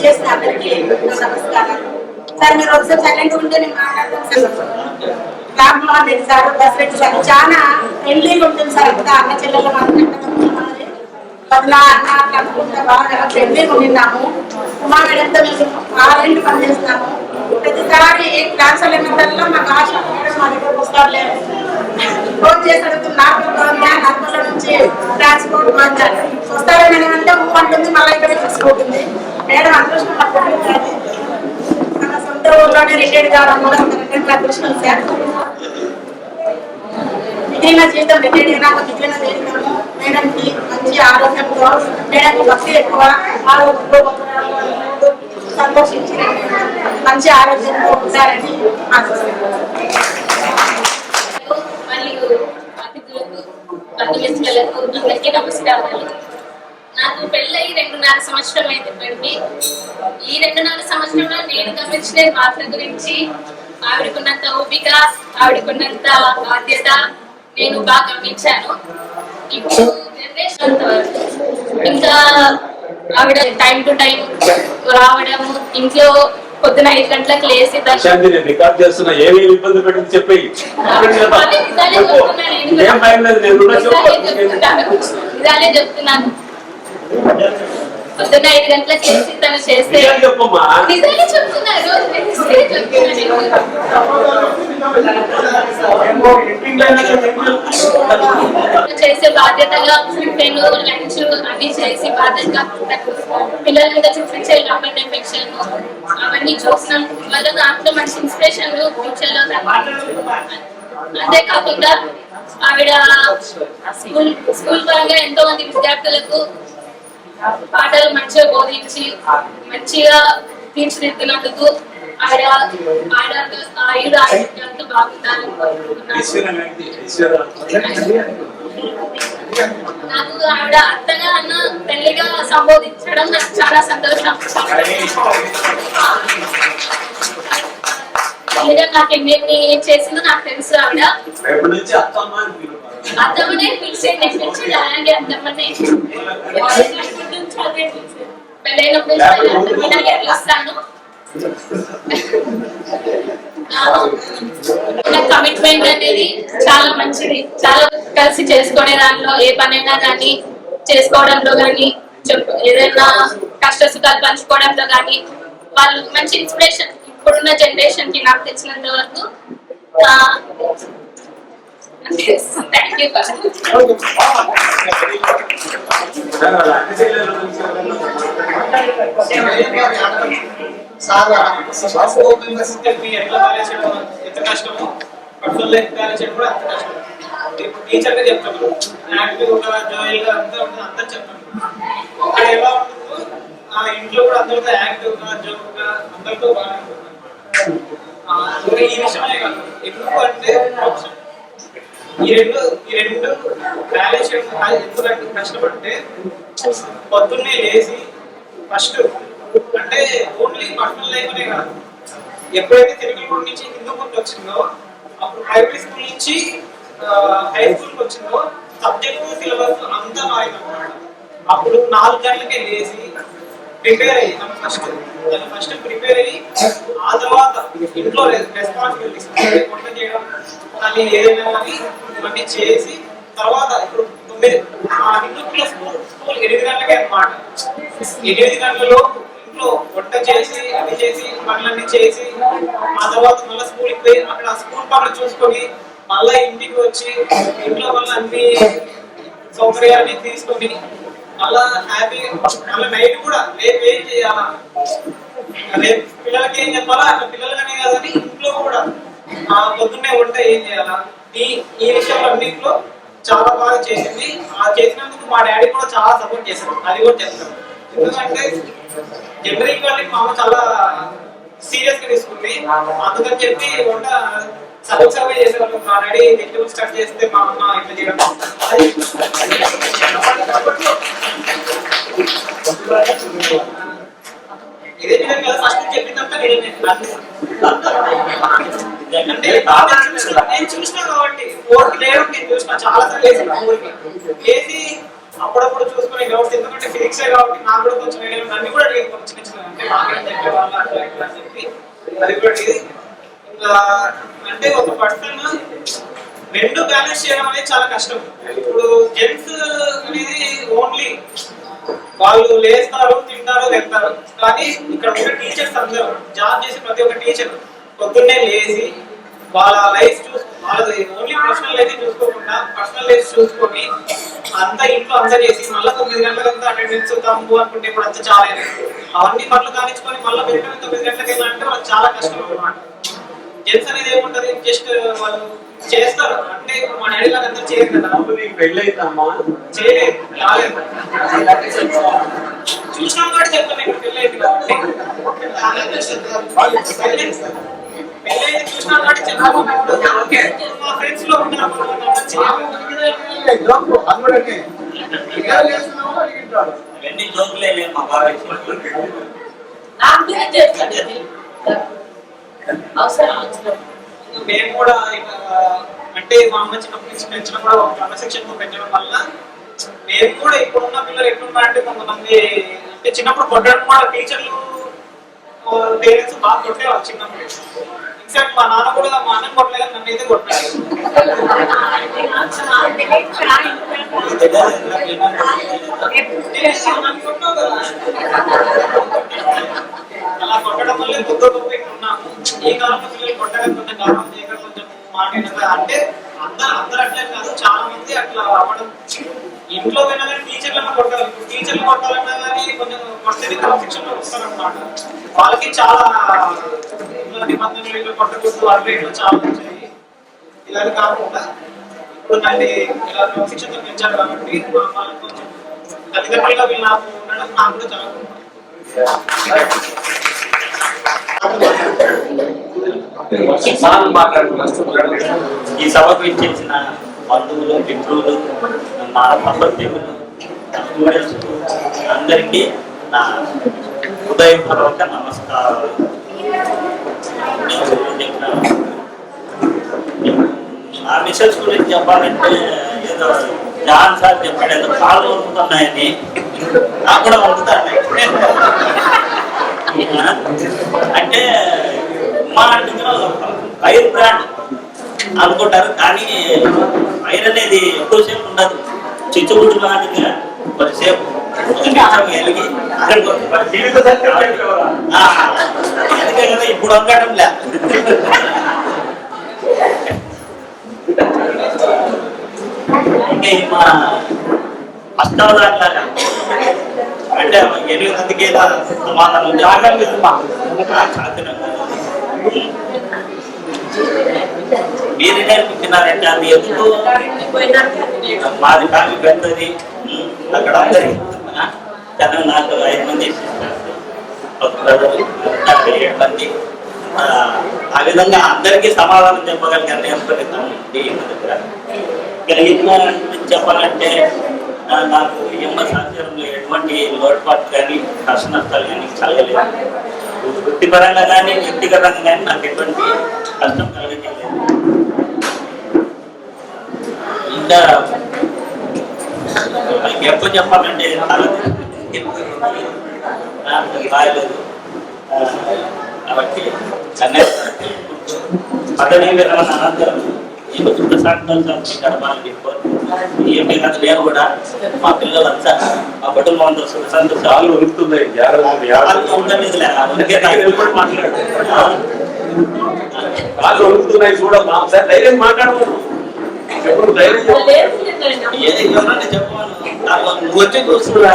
S7: చేసిన అందరికీ నమస్కారం సార్. మీరు ఒకసారి సైలెంట్ ఉంటే నేను మాట్లాడతాను రామ్మోహన్ రెడ్డి సార్, బస్రెడ్డి సార్ చాలా ఫ్రెండ్లీగా ఉంటుంది సార్. అంతా అన్న చెల్లెలు బదులా అన్న కనుక్కుంటే బాగా ఫ్రెండ్లీగా ఉండినాము. ఉమా మేడంతో మేము 6 గంటలు పనిచేస్తున్నాము. ప్రతిసారి ట్రాన్స్ఫర్ అయినంతలో మాకు ఆశ మా దగ్గర వస్తారు లేదు ఫోన్ చేసి అడుగుతున్నారు నర్మల నుంచి ట్రాన్స్పోర్ట్ వస్తారని అంటే అంటుంది, మళ్ళీ ఇక్కడ తీసుకుంటుంది. మేడం అదృష్టం మన సొంత ఊర్లోనే రిటైర్డ్ కావడం కూడా అదృష్టం సార్. మిగిలిన జీవితం రిటైర్డ్ అయినా మిగిలిన జీవితము మేడంకి మంచి ఆరోగ్యంతో, మేడంకి భక్తి ఎక్కువ, ఆరోగ్యంలో సంతోషించి మంచి ఆరోగ్యంతో ఉంటారని ఆశిస్తున్నాను.
S9: మరియు అతిథులకు బంధుమిత్రులకు అందరికీ నమస్కారాలు. నాకు పెళ్ళై 2.5 సంవత్సరం అయింది. ఈ 2.5 సంవత్సరంలో నేను గమనించిన పాత్ర గురించి ఆవిడకున్నంత ఓపిక, ఆవిడకున్నంత బాధ్యత నేను బాగా గమనించాను. ఇప్పుడు జనరేషన్ ఇంకా ఆవిడ టైం టు టైం రావడం, ఇంట్లో పొద్దున 5 గంటలకు లేసి
S6: రికార్డ్ చేస్తున్నా ఏమేమి ఇబ్బంది పెట్టింది చెప్పి
S9: ఇదాలే చెప్తున్నాను. పొద్దున్న 5 గంటలకు లేసి తను చేస్తే నిజాలే చెప్తున్నా, రోజు చేసే బాధ్యతగా నేను లంచ్ అన్ని చేసి బాధ్యతగా పిల్లల మీద చూపించే లాంబర్ ఎఫెక్షన్ అవన్నీ చూసినాం. వాళ్ళ దాంట్లో మంచి ఇన్స్పిరేషన్ ఫ్యూచర్ లో. అంతేకాకుండా ఆవిడ స్కూల్ పరంగా ఎంతో మంది విద్యార్థులకు పాటలు మంచిగా బోధించి మంచిగా తీర్చిదిద్దినందుకు ఆవిడ ఆయుధ ఆరోగ్యాలతో బాగుండాలని నాకు ఆవిడ అత్తగా అన్న తల్లిగా సంబోధించడం నాకు చాలా సంతోషం. తల్లిగా నాకు ఎన్ని చేసిందో నాకు తెలుసు. ఆవిడ అత్తమ్మనే పిలిచేది, పిలిచేది అలాగే అత్తమ్మనే పెళ్ళైనప్పుడు పిలుస్తాను. కమిట్మెంట్ అనేది చాలా మంచిది. చాలా కలిసి చేసుకునే దాంట్లో ఏ పనైనా కానీ చేసుకోవడంలో కానీ ఏదైనా కష్ట సుఖాలు పంచుకోవడంలో కానీ వాళ్ళు మంచి ఇన్స్పిరేషన్ ఇప్పుడున్న జనరేషన్ కి నాకు తెలిసినంత వరకు. Thank you.
S4: ఎంత కష్టమో పర్సనల్ లైఫ్ బ్యాలెన్స్ చేయడం కూడా అంత కష్టం. ఇప్పుడు టీచర్ గా చెప్తాను, యాక్టివ్ గా జాయిల్ గా అంతా ఉంటుంది, అంతా చెప్తాను. అక్కడ ఎలా ఉంటుందో ఆ ఇంట్లో కూడా అందరితో యాక్టివ్ గా జోక్ గా అందరితో బాగా ఉంటుంది. ఈ విషయమే కాదు, ఎందుకు అంటే ఈ రెండు బ్యాలెన్స్ చేయడం ఎందుకంటే కష్టపడితే పొద్దున్నే లేచి ఫస్ట్ అంటే ఓన్లీ పర్సనల్ లైఫ్ అనే కాదు, ఎప్పుడైతే తిరుమల నుంచి హిందూపూర్కి వచ్చిందో అప్పుడు ప్రైమరీ స్కూల్ నుంచి హై స్కూల్కి వచ్చిందో సబ్జెక్ట్ సిలబస్ అంతా మారిందన్నమాట. అప్పుడు 4 గంటలకే లేచి ప్రిపేర్ అయ్యి ఫస్ట్ ప్రిపేర్ అయ్యి ఆ తర్వాత ఇంట్లో రెస్పాన్సిబిలిటీస్ వంట చేయడం కానీ ఏదైనా కానీ ఇవన్నీ చేసి తర్వాత ఇప్పుడు హిందూపూర్లో స్కూల్ 8 గంటలకే అన్నమాట. 8 గంటలలో ఇంట్లో వంట చేసి అవి చేసి పనులన్నీ చేసి ఆ తర్వాత మళ్ళీ స్కూల్కి పోయి అక్కడ స్కూల్ పనులు చూసుకొని మళ్ళీ ఇంటికి వచ్చి ఇంట్లో వల్ల అన్ని సౌకర్యాన్ని తీసుకొని మళ్ళా హ్యాపీగా మళ్ళీ నైట్ కూడా రేపు ఏం చేయాలా, రేపు పిల్లలకి ఏం చెప్పాలా, అట్లా పిల్లలకనే కాదని ఇంట్లో కూడా పొద్దున్నే వంట ఏం చేయాలా, ఈ విషయంలో అన్నింటిలో చాలా బాగా చేసింది. ఆ చేసినందుకు మా డాడీ కూడా చాలా సపోర్ట్ చేశారు, అది కూడా చెప్తాను. ఎందుకంటే జెండర్ ఈక్వాలిటీ మా అమ్మ చాలా సీరియస్ గా తీసుకుంది, అందుకని చెప్పి వంట సర్వే చేసేవాళ్ళు. మా డాడీ వెజిటబుల్ స్టార్ట్ చేస్తే మా అమ్మ ఇట్లా చేయడం ఇదే విధంగా ఫస్ట్ చెప్పిందంతా నేను చూసిన కాబట్టి 4కి లేయడం నేను చూసిన చాలా సార్లు వేసి అప్పుడప్పుడు చూసుకునే డౌట్స్, ఎందుకంటే ఫిజిక్స్ కాబట్టి నాకు కూడా కొంచెం అన్ని కూడా అడిగాను చిన్న చిన్న, అంటే మాకేం చెప్పే వాళ్ళు అట్లా ఇట్లా అని చెప్పి అది కూడా ఇది. ఇంకా అంటే ఒక పర్సన్ రెండు బ్యాలెన్స్ చేయడం అనేది చాలా కష్టం. ఇప్పుడు జెంట్స్ అనేది ఓన్లీ వాళ్ళు లేస్తారు, తింటారు, వెళ్తారు. కానీ ఇక్కడ ఉన్న టీచర్స్ అందరూ జాబ్ చేసి ప్రతి ఒక్క టీచర్ పొద్దున్నే లేచి వాళ్ళ లైఫ్ వాళ్ళది ఓన్లీ పర్సనల్ లైఫ్ చూసుకోకుండా పర్సనల్ లైఫ్ చూసుకొని అంతా ఇంట్లో అంతా చేసి మళ్ళీ 9 గంటలకంతా అటెండెన్స్ తమ్ము అనుకుంటే ఇప్పుడు అంతా చాలా అవన్నీ పనులు కానించుకొని మళ్ళీ వెంటనే 9 గంటలకి వెళ్ళాలంటే వాళ్ళకి చాలా కష్టం అన్నమాట. జెంట్స్ అనేది ఏముంటది, జస్ట్ వాళ్ళు చేస్తారు. అంటే మా డాడీ లాగా అంతా చేయరు కదా.
S8: పెళ్ళైతమ్మా
S4: చేయలేదు, రాలేదు, చూసినాం కాబట్టి చెప్తాను. ఇక్కడ పెళ్ళైంది కాబట్టి పెళ్ళైంది చూసినాం కాబట్టి చెప్తాను. మా ఫ్రెండ్స్ లో
S8: ఎన్ని జోకులే మా బాగా
S4: మేము కూడా అంటే మా అమ్మ చిన్నప్పటి నుంచి పెంచడం కూడా క్రమశిక్షణ పెంచడం వల్ల మేము కూడా ఇప్పుడున్న పిల్లలు ఎట్లున్నారంటే కొంతమంది అంటే చిన్నప్పుడు కొట్టడం కూడా టీచర్లు పేరెంట్స్ బాగా కొట్టేవాళ్ళు చిన్నప్పుడు. ఎగ్జాక్ట్ మా నాన్న కూడా మా అన్నం కొట్టలేదు, నన్ను అయితే కొట్టాడు. అలా కొట్టడం వల్లే కొద్ది గొప్ప ఉన్నాము. ఈ కాలంలో పిల్లలు కొట్టడం కొంచెం గౌరవం చేయడం కొంచెం మాట అంటే అందరూ అట్లే కాదు, చాలా మంది అట్లా అవ్వడం. ఇంట్లో పోయినా కానీ టీచర్లను కొట్టాలి, టీచర్లు కొట్టాలన్నా కానీ కొంచెం కొట్టేది క్రమశిక్షణలో వస్తారన్నమాట. వాళ్ళకి చాలా నిబంధనలు కొట్టకూడదు వాళ్ళు ఇట్లా చాలా వచ్చాయి. ఇలాగే కాకుండా ఇప్పుడు నన్ను ఇలా క్రమశిక్షణతో పెంచారు కాబట్టి వాళ్ళకి కొంచెం తల్లిదండ్రులుగా వీళ్ళు నాకు ఉండడం నాకు కూడా చాలా
S8: ఈ సభకు ఇచ్చేసిన బంధువులు, మిత్రులు, మా సహోద్యోగులు, స్టూడెంట్స్ అందరికీ నా హృదయపూర్వక నమస్కారాలు. ఆ మిసెస్ గురించి చెప్పాలంటే ఏదో జాన్ సార్ చెప్పాడు, ఏదో కాళ్ళు వండుతున్నాయని. నాకు కూడా వండుతాను. అంటే మా ఫైర్ బ్రాండ్ అనుకుంటారు, కానీ ఫైర్ అనేది ఎక్కువసేపు ఉండదు. చిచ్చుబుడ్డు లాంటిగా కొద్దిసేపు వెలిగి అందుకే కదా ఇప్పుడు వంగడం లే. మా అష్టవదాట్లాగా అంటే 8 మందికి సమాధానం జాగ్రత్త
S10: మీరు నేర్పించినారంటే అది ఎందుకు మాది ఫ్యామిలీ పెద్దది అక్కడ అందరికి చదువు నాకు 5 మంది నాకు 7 మంది ఆ విధంగా అందరికీ సమాధానం చెప్పగలిగారు నేర్పగలుగుతాము ఇక్కడ చెప్పాలంటే నాకు ఎంఎస్ ఆచారంలో ఎటువంటి లోటుపాటు కానీ కష్ట నష్టాలు కానీ కలగలేదు. వృత్తిపరంగా కానీ వ్యక్తిగతంగా కానీ నాకు ఎటువంటి కష్టం కలగలేదు. ఇంకా ఎక్కువ చెప్పాలంటే చాలా రాయలేదు కాబట్టి పదవీ విరమణ అనంతరం ఏమి కాదు నేను కూడా మా పిల్లలంతా మా కుటుంబంతో సంతోషాలు
S6: ఉరుకుతున్నాయి చూడమ్మా ఒకసారి ధైర్యం మాట్లాడమను.
S10: ఏదైనా చెప్పాను నువ్వు వచ్చి కూర్చున్నా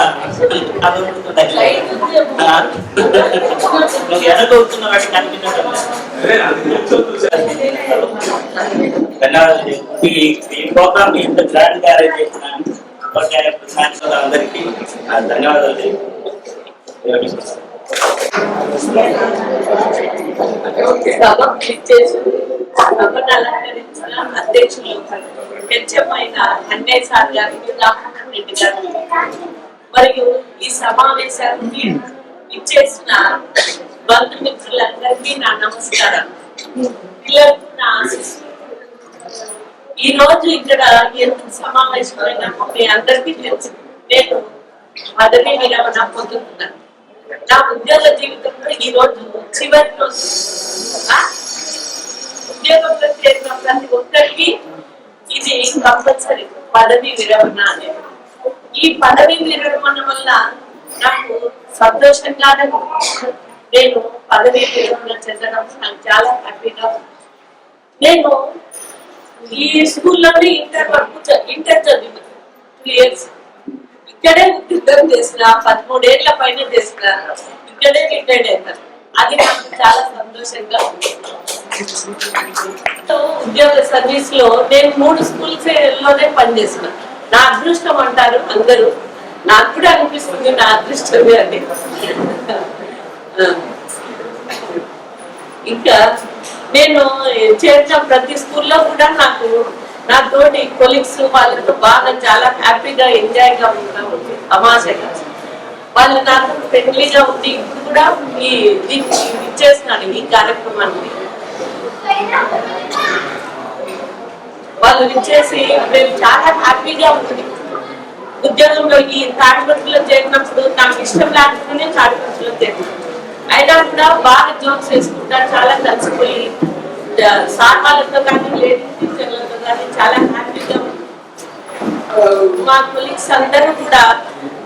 S10: నువ్వు ఎనకవుతున్న వాటికి కనిపించడం ఈ ప్రోగ్రామ్ ఇంత గ్రాండ్ గా అరేంజ్ చేసిన అందరికీ ధన్యవాదాలు.
S9: అధ్యక్షులు హెచ్ఎంఐన అన్నయ్య సార్ గారికి రామమోహన్ రెడ్డి గారు మరియు ఈ సమావేశానికి ఇచ్చేసిన బంధుమిత్రులందరికీ నా నమస్కారం. పిల్లలకు నా ఆశీస్సులు. ఈ రోజు ఇక్కడ ఎందుకు సమావేశమైన మీ అందరికీ తెలుసు. నేను పదవీ విరమణ పొందుతున్నాను. నా ఉద్యోగ జీవితంలో ఈ రోజు చివరి రోజు. ఉద్యోగంలో చేరిన ప్రతి ఒక్కరికి ఇది కంపల్సరీ పదవీ విరమణ అనేది. ఈ పదవీ విరమణ వల్ల నాకు సంతోషంగానే నేను పదవీ విరమణ చెందడం నాకు చాలా హ్యాపీగా. నేను ఈ స్కూల్లోనే ఇంటర్ చదివాను 2 years. ఇక్కడే ఉద్యోగం చేసిన 13 ఏళ్ల పైన చేసిన ఇక్కడే రిటైర్డ్ అవుతాను. అది నాకు చాలా సంతోషంగా ఉంది. ఉద్యోగ సర్వీస్ లో నేను 3 స్కూల్స్ లోనే పనిచేసిన. నా అదృష్టం అంటారు అందరూ. నాకు కూడా అనిపిస్తుంది నా అదృష్టమే అది. ఇంకా నేను చేర్చిన ప్రతి స్కూల్లో కూడా నా తోటి కొలీగ్స్ వాళ్ళతో బాగా చాలా హ్యాపీగా ఎంజాయ్గా ఉంది. తమాషగా వాళ్ళు నాకు ఫ్రెండ్లీగా ఉంది. ఇప్పుడు కూడా దీనికి ఇచ్చేస్తున్నాను ఈ కార్యక్రమాన్ని. వాళ్ళు ఇచ్చేసి మేము చాలా హ్యాపీగా ఉంటుంది. ఉద్యోగంలో ఈ తాడిపత్రిలో చేరినప్పుడు నాకు ఇష్టం లేకపోతే తాడిపత్రిలో చేరినాను. అయినా కూడా బాగా జోక్స్ వేసుకుంటారు. చాలా కలిసిపోయి సార్ వాళ్ళతో కానీ లేడీస్ టీచర్లతో కానీ చాలా హ్యాపీగా మా కొలీగ్స్ అందరూ కూడా.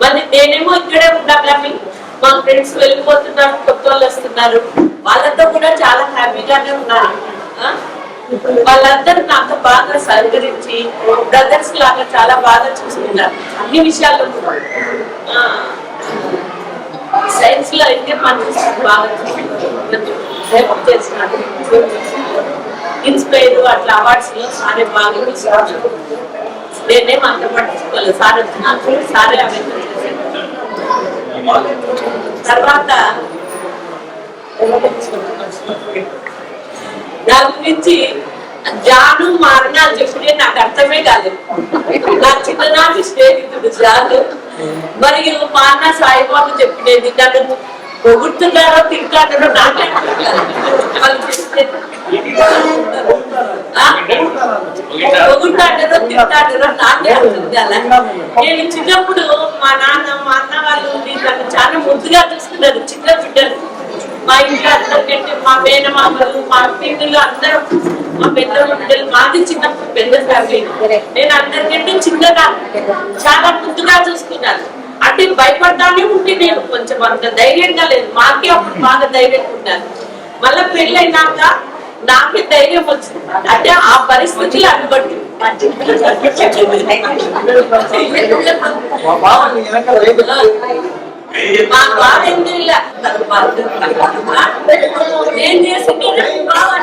S9: మరి నేనేమో ఇక్కడే ఉంటా కానీ మా ఫ్రెండ్స్ వెళ్ళిపోతున్నారు, కొత్త వాళ్ళు వస్తున్నారు. వాళ్ళతో కూడా చాలా హ్యాపీగానే ఉన్నారు. వాళ్ళందరూ నాతో బాగా సహకరించి బ్రదర్స్ లాగా చాలా బాగా చూసుకున్నారు అన్ని విషయాల్లో కూడా. సైన్స్ లో అయితే మంచి బాగా చేస్తున్నారు. ఇన్స్పైర్ అట్లా అవార్డ్స్ లో సారే బాగా తీసుకున్నారు. నేనేం అంత పట్టించుకోలేదు. సార్ వచ్చిన సారే అవన్నీ చేశారు. తర్వాత దాని గురించి జాను మా అన్నాలు చెప్పుడే నాకు అర్థమే కాలేదు. నా చిన్ననాటి స్నేహితుడు జాను మరియు మా అన్న సాయిబాబు చెప్పినది. నన్ను పొగుడుతున్నారో తింటారో నాకే పొగుడుతాడో తింటాడో నాకే అర్థం. నేను చిన్నప్పుడు మా నాన్న మా అన్న వాళ్ళు నన్ను చాలా ముద్దుగా చూసుకున్నారు. చిన్న బిడ్డలు మా ఇంట్లో అందరికంటే మా మేనమామలు మా పిల్లలు అందరూ మా పెద్ద బిడ్డలు. మాది చిన్నప్పుడు పెద్ద ఫ్యామిలీ. నేను అందరికంటే చిన్నగా చాలా ముద్దుగా చూసుకున్నాను. అంటే భయపడ్డానే ఉంటే నేను కొంచెం అంత ధైర్యంగా లేదు. మాకే అప్పుడు బాగా ధైర్యంగా ఉన్నాను. మళ్ళీ పెళ్ళైనాక నాకే ధైర్యం వచ్చింది. అంటే ఆ పరిస్థితులు అనుబట్టి మా బాగా ఎందుకు ఏం చేసి బాగా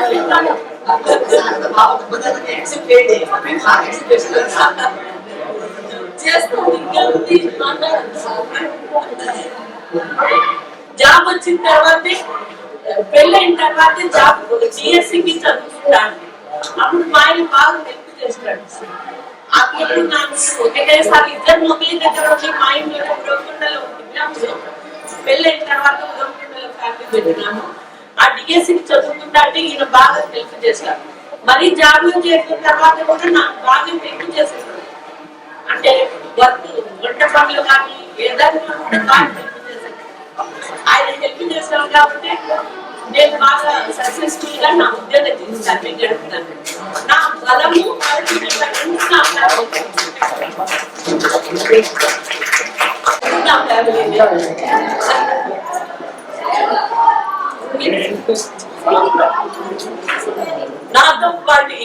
S9: జాబ్ వచ్చిన తర్వాతే పెళ్ళైన తర్వాతే జాబ్ జిఎస్సికి చదువుతున్నాను. అప్పుడు మా ఆయన బాగా హెల్ప్ చేస్తాడు. అప్పుడు నాకు ఒకటేసారి ఇద్దరు ఒకే దగ్గర ఉండి మా ఇంట్లో ఉదయకొండలో ఉంటున్నాము. పెళ్ళైన తర్వాత ఉదయకొండలో ఫ్యామిలీ పెట్టినాము. ఆ డిఎస్సికి చదువుకుంటా అంటే ఈయన బాగా హెల్ప్ చేస్తాడు. మరి జాబ్ చేసిన తర్వాత కూడా నాకు బాగా హెల్ప్ చేస్తాడు. అంటే వంట పనులు కానీ ఏదైనా కూడా బాగా హెల్ప్ చేస్తాడు. ఆయన హెల్ప్ చేస్తాడు కాబట్టి నేను బాగా సక్సెస్ఫుల్ గా నా ఉద్యోగం తీసుకొని గడుపుతాను. నా బలము నా ఫ్యామిలీ నాతో పాటు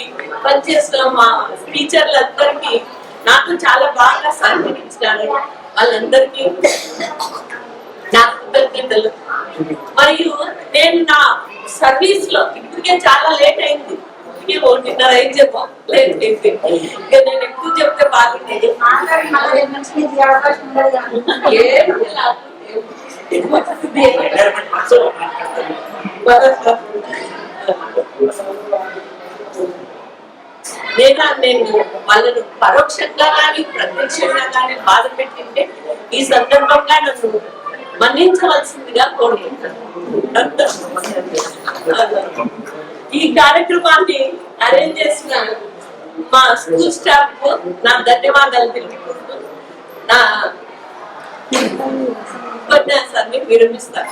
S9: పనిచేస్తున్న మా టీచర్లందరికీ నాకు చాలా బాగా సహకరించారు. వాళ్ళందరికీ నా కృతజ్ఞతలు. మరియు నేను నా సర్వీస్ లో ఇప్పటికే చాలా లేట్ అయింది. ఇప్పటికే 1:30 అయింది లేట్ అయింది. ఇంకా నేను ఎక్కువ చెప్తే బాగుండేది. నేను వాళ్ళను పరోక్షంగా కానీ ప్రత్యక్షంగా కానీ బాధ పెట్టింటే ఈ సందర్భంగా నన్ను మన్నించవలసిందిగా కోరుకుంటాను. ఈ కార్యక్రమాన్ని అరేంజ్ చేసిన మా స్కూల్ స్టాఫ్ కు నా ధన్యవాదాలు తెలుపుకుంటూ నా ఉపన్యాసాన్ని విరమిస్తాను.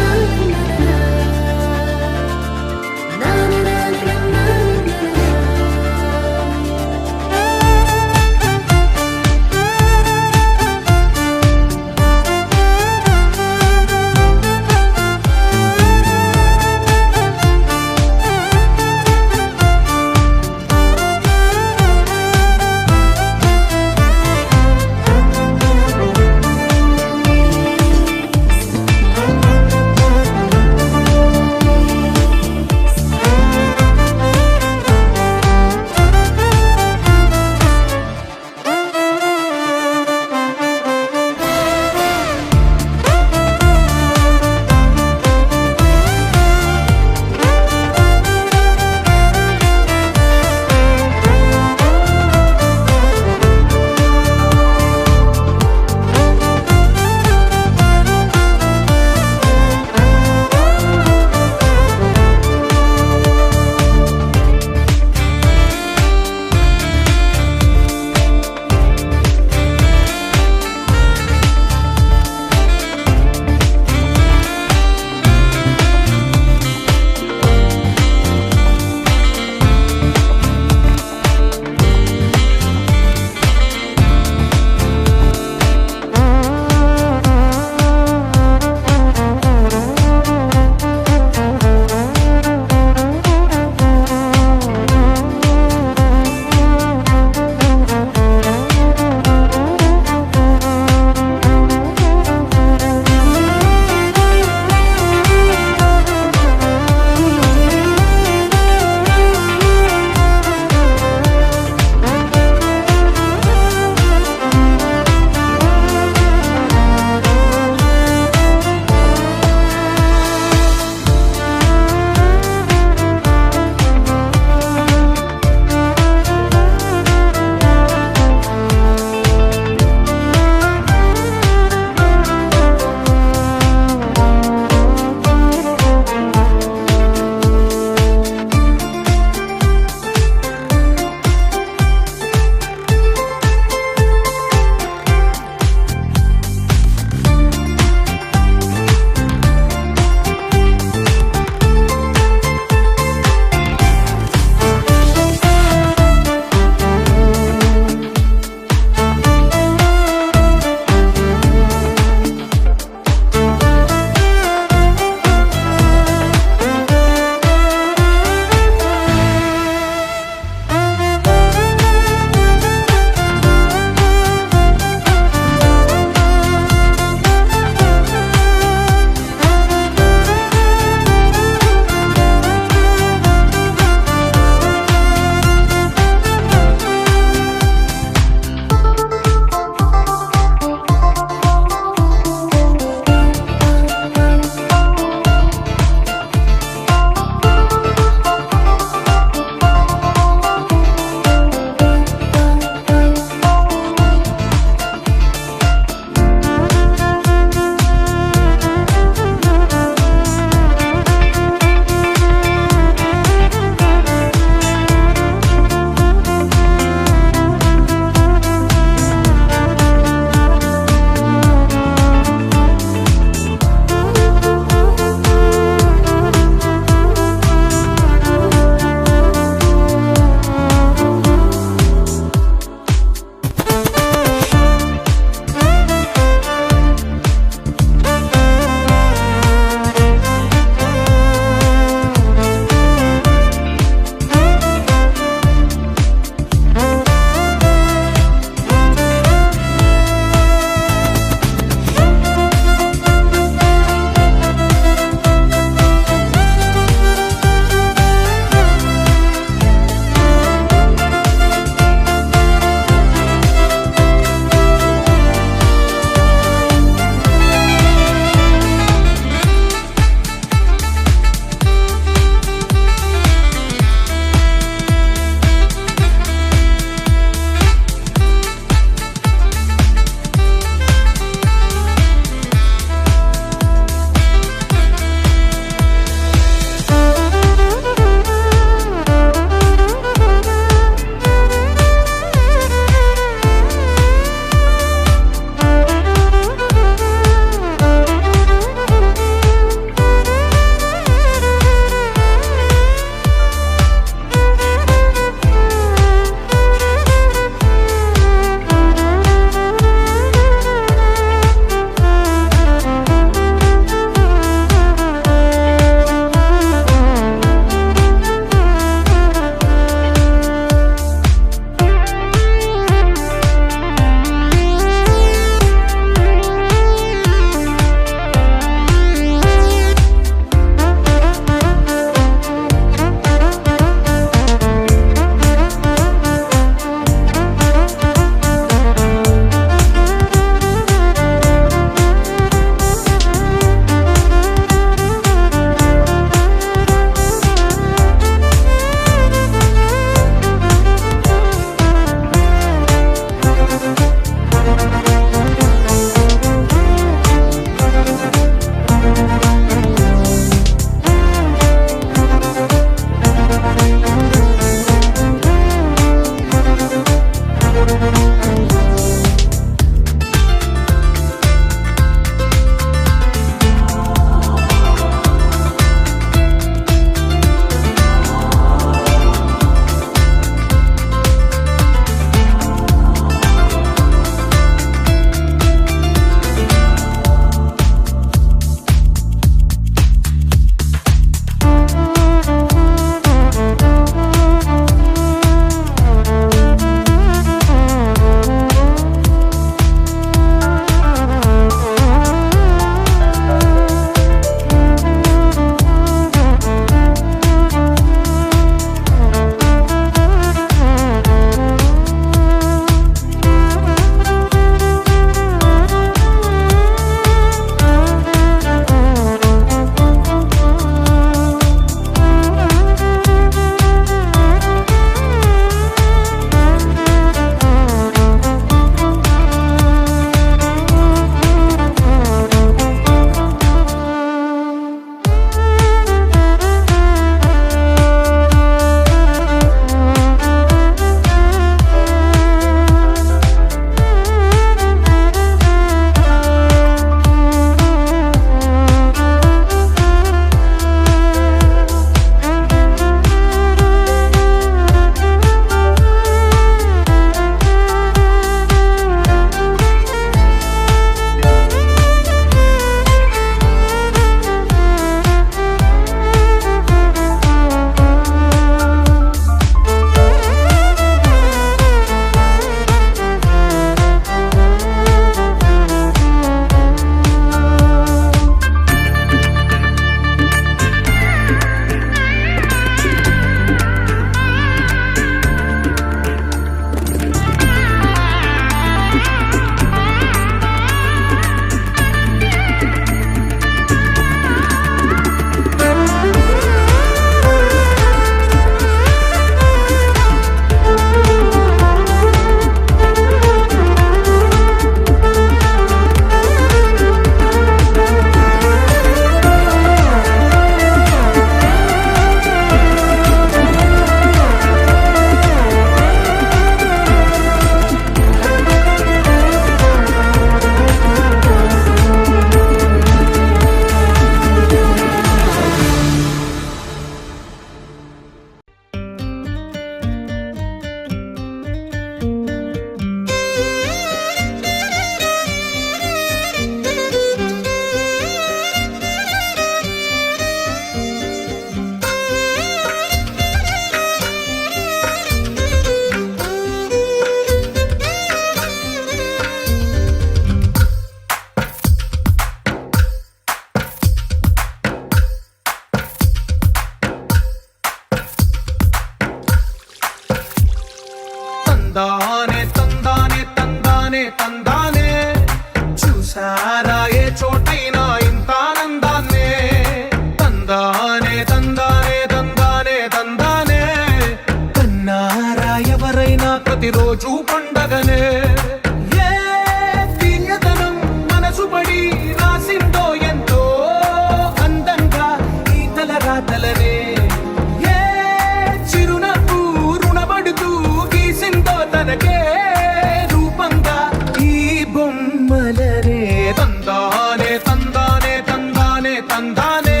S11: తందానే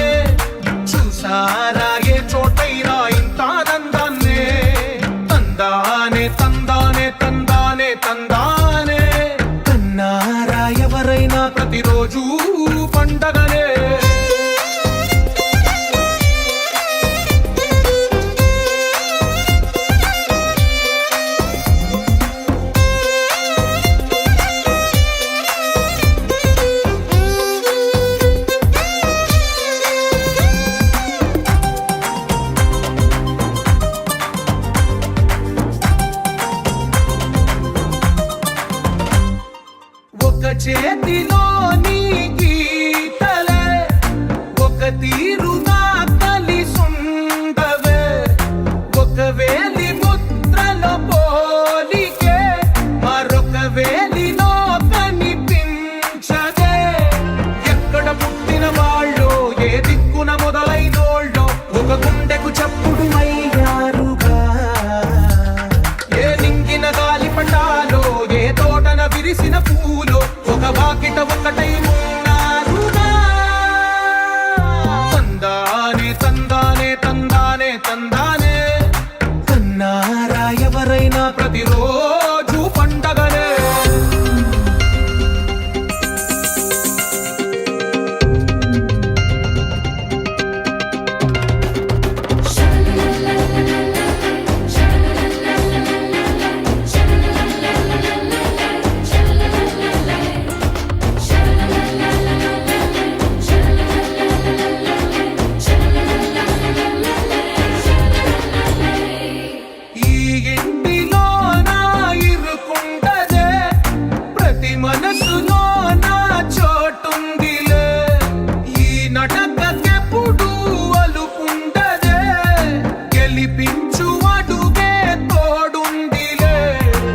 S11: చూసారా ఏ చోటైనా ఇంత ఆనందాన్నే తందానే తందానే తందానే తందానే కన్నారా ఎవరైనా ప్రతిరోజు పండగనే చేతిలోని గీతలే ఒక తీరుగా కలిసుండవే ఒక వేలి ముద్రలో పోలికే మరొక వేలిలో కనిపించదే ఎక్కడ పుట్టిన వాళ్ళు ఏ దిక్కున మొదలైనోళ్ళో ఒక గుండెకు చప్పుడు అయ్యారుగా ఏ నింగిన గాలి పటాలో ఏ తోటన విరిసిన పూలో ఒక వాకిట ఒకటై ఉన్నారుగా తందానే తందానే తందానే తందానే కన్నారా ఎవరైనా ప్రతిరోజు పండగనే మనసులో నా చోటుందిలే ఈ నటకెప్పుడు అలుపుండదే గెలిపించు అడుగే తోడుందిలే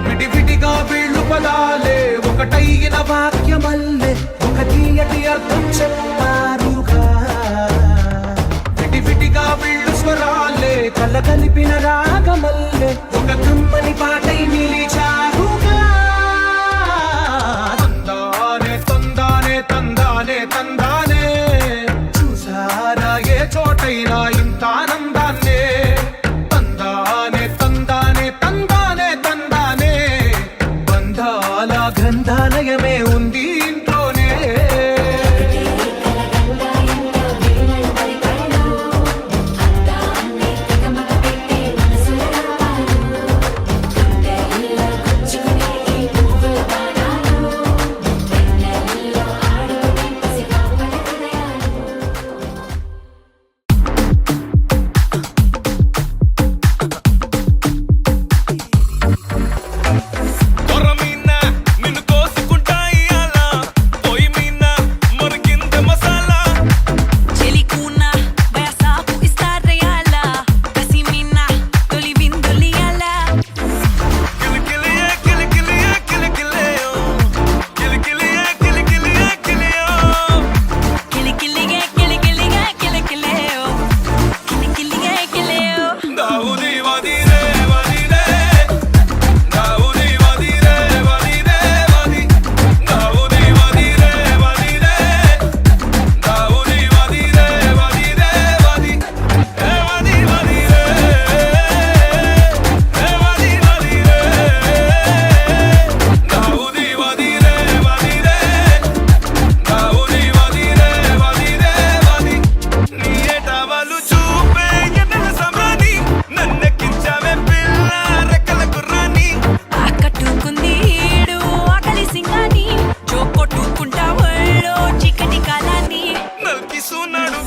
S11: విడివిడిగా వీళ్ళు పదాలే ఒకటైన వాక్యమల్లే ఒక తీయటి అర్థం చెప్పారుగా విడివిడిగా వీళ్ళు స్వరాలే కలగలిపిన రాగమల్లే ఒక కమ్మని పాటై నిలిచారుగా తందానే తందానే చూసారా ఏ చోటైనా ఇంత ఆనందాన్నే తందానే తందానే తందానే తందానే బంధాల గ్రంథాలయమే ఉంది ఇంట్లోనే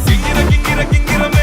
S12: Gingira, gingira, gingira,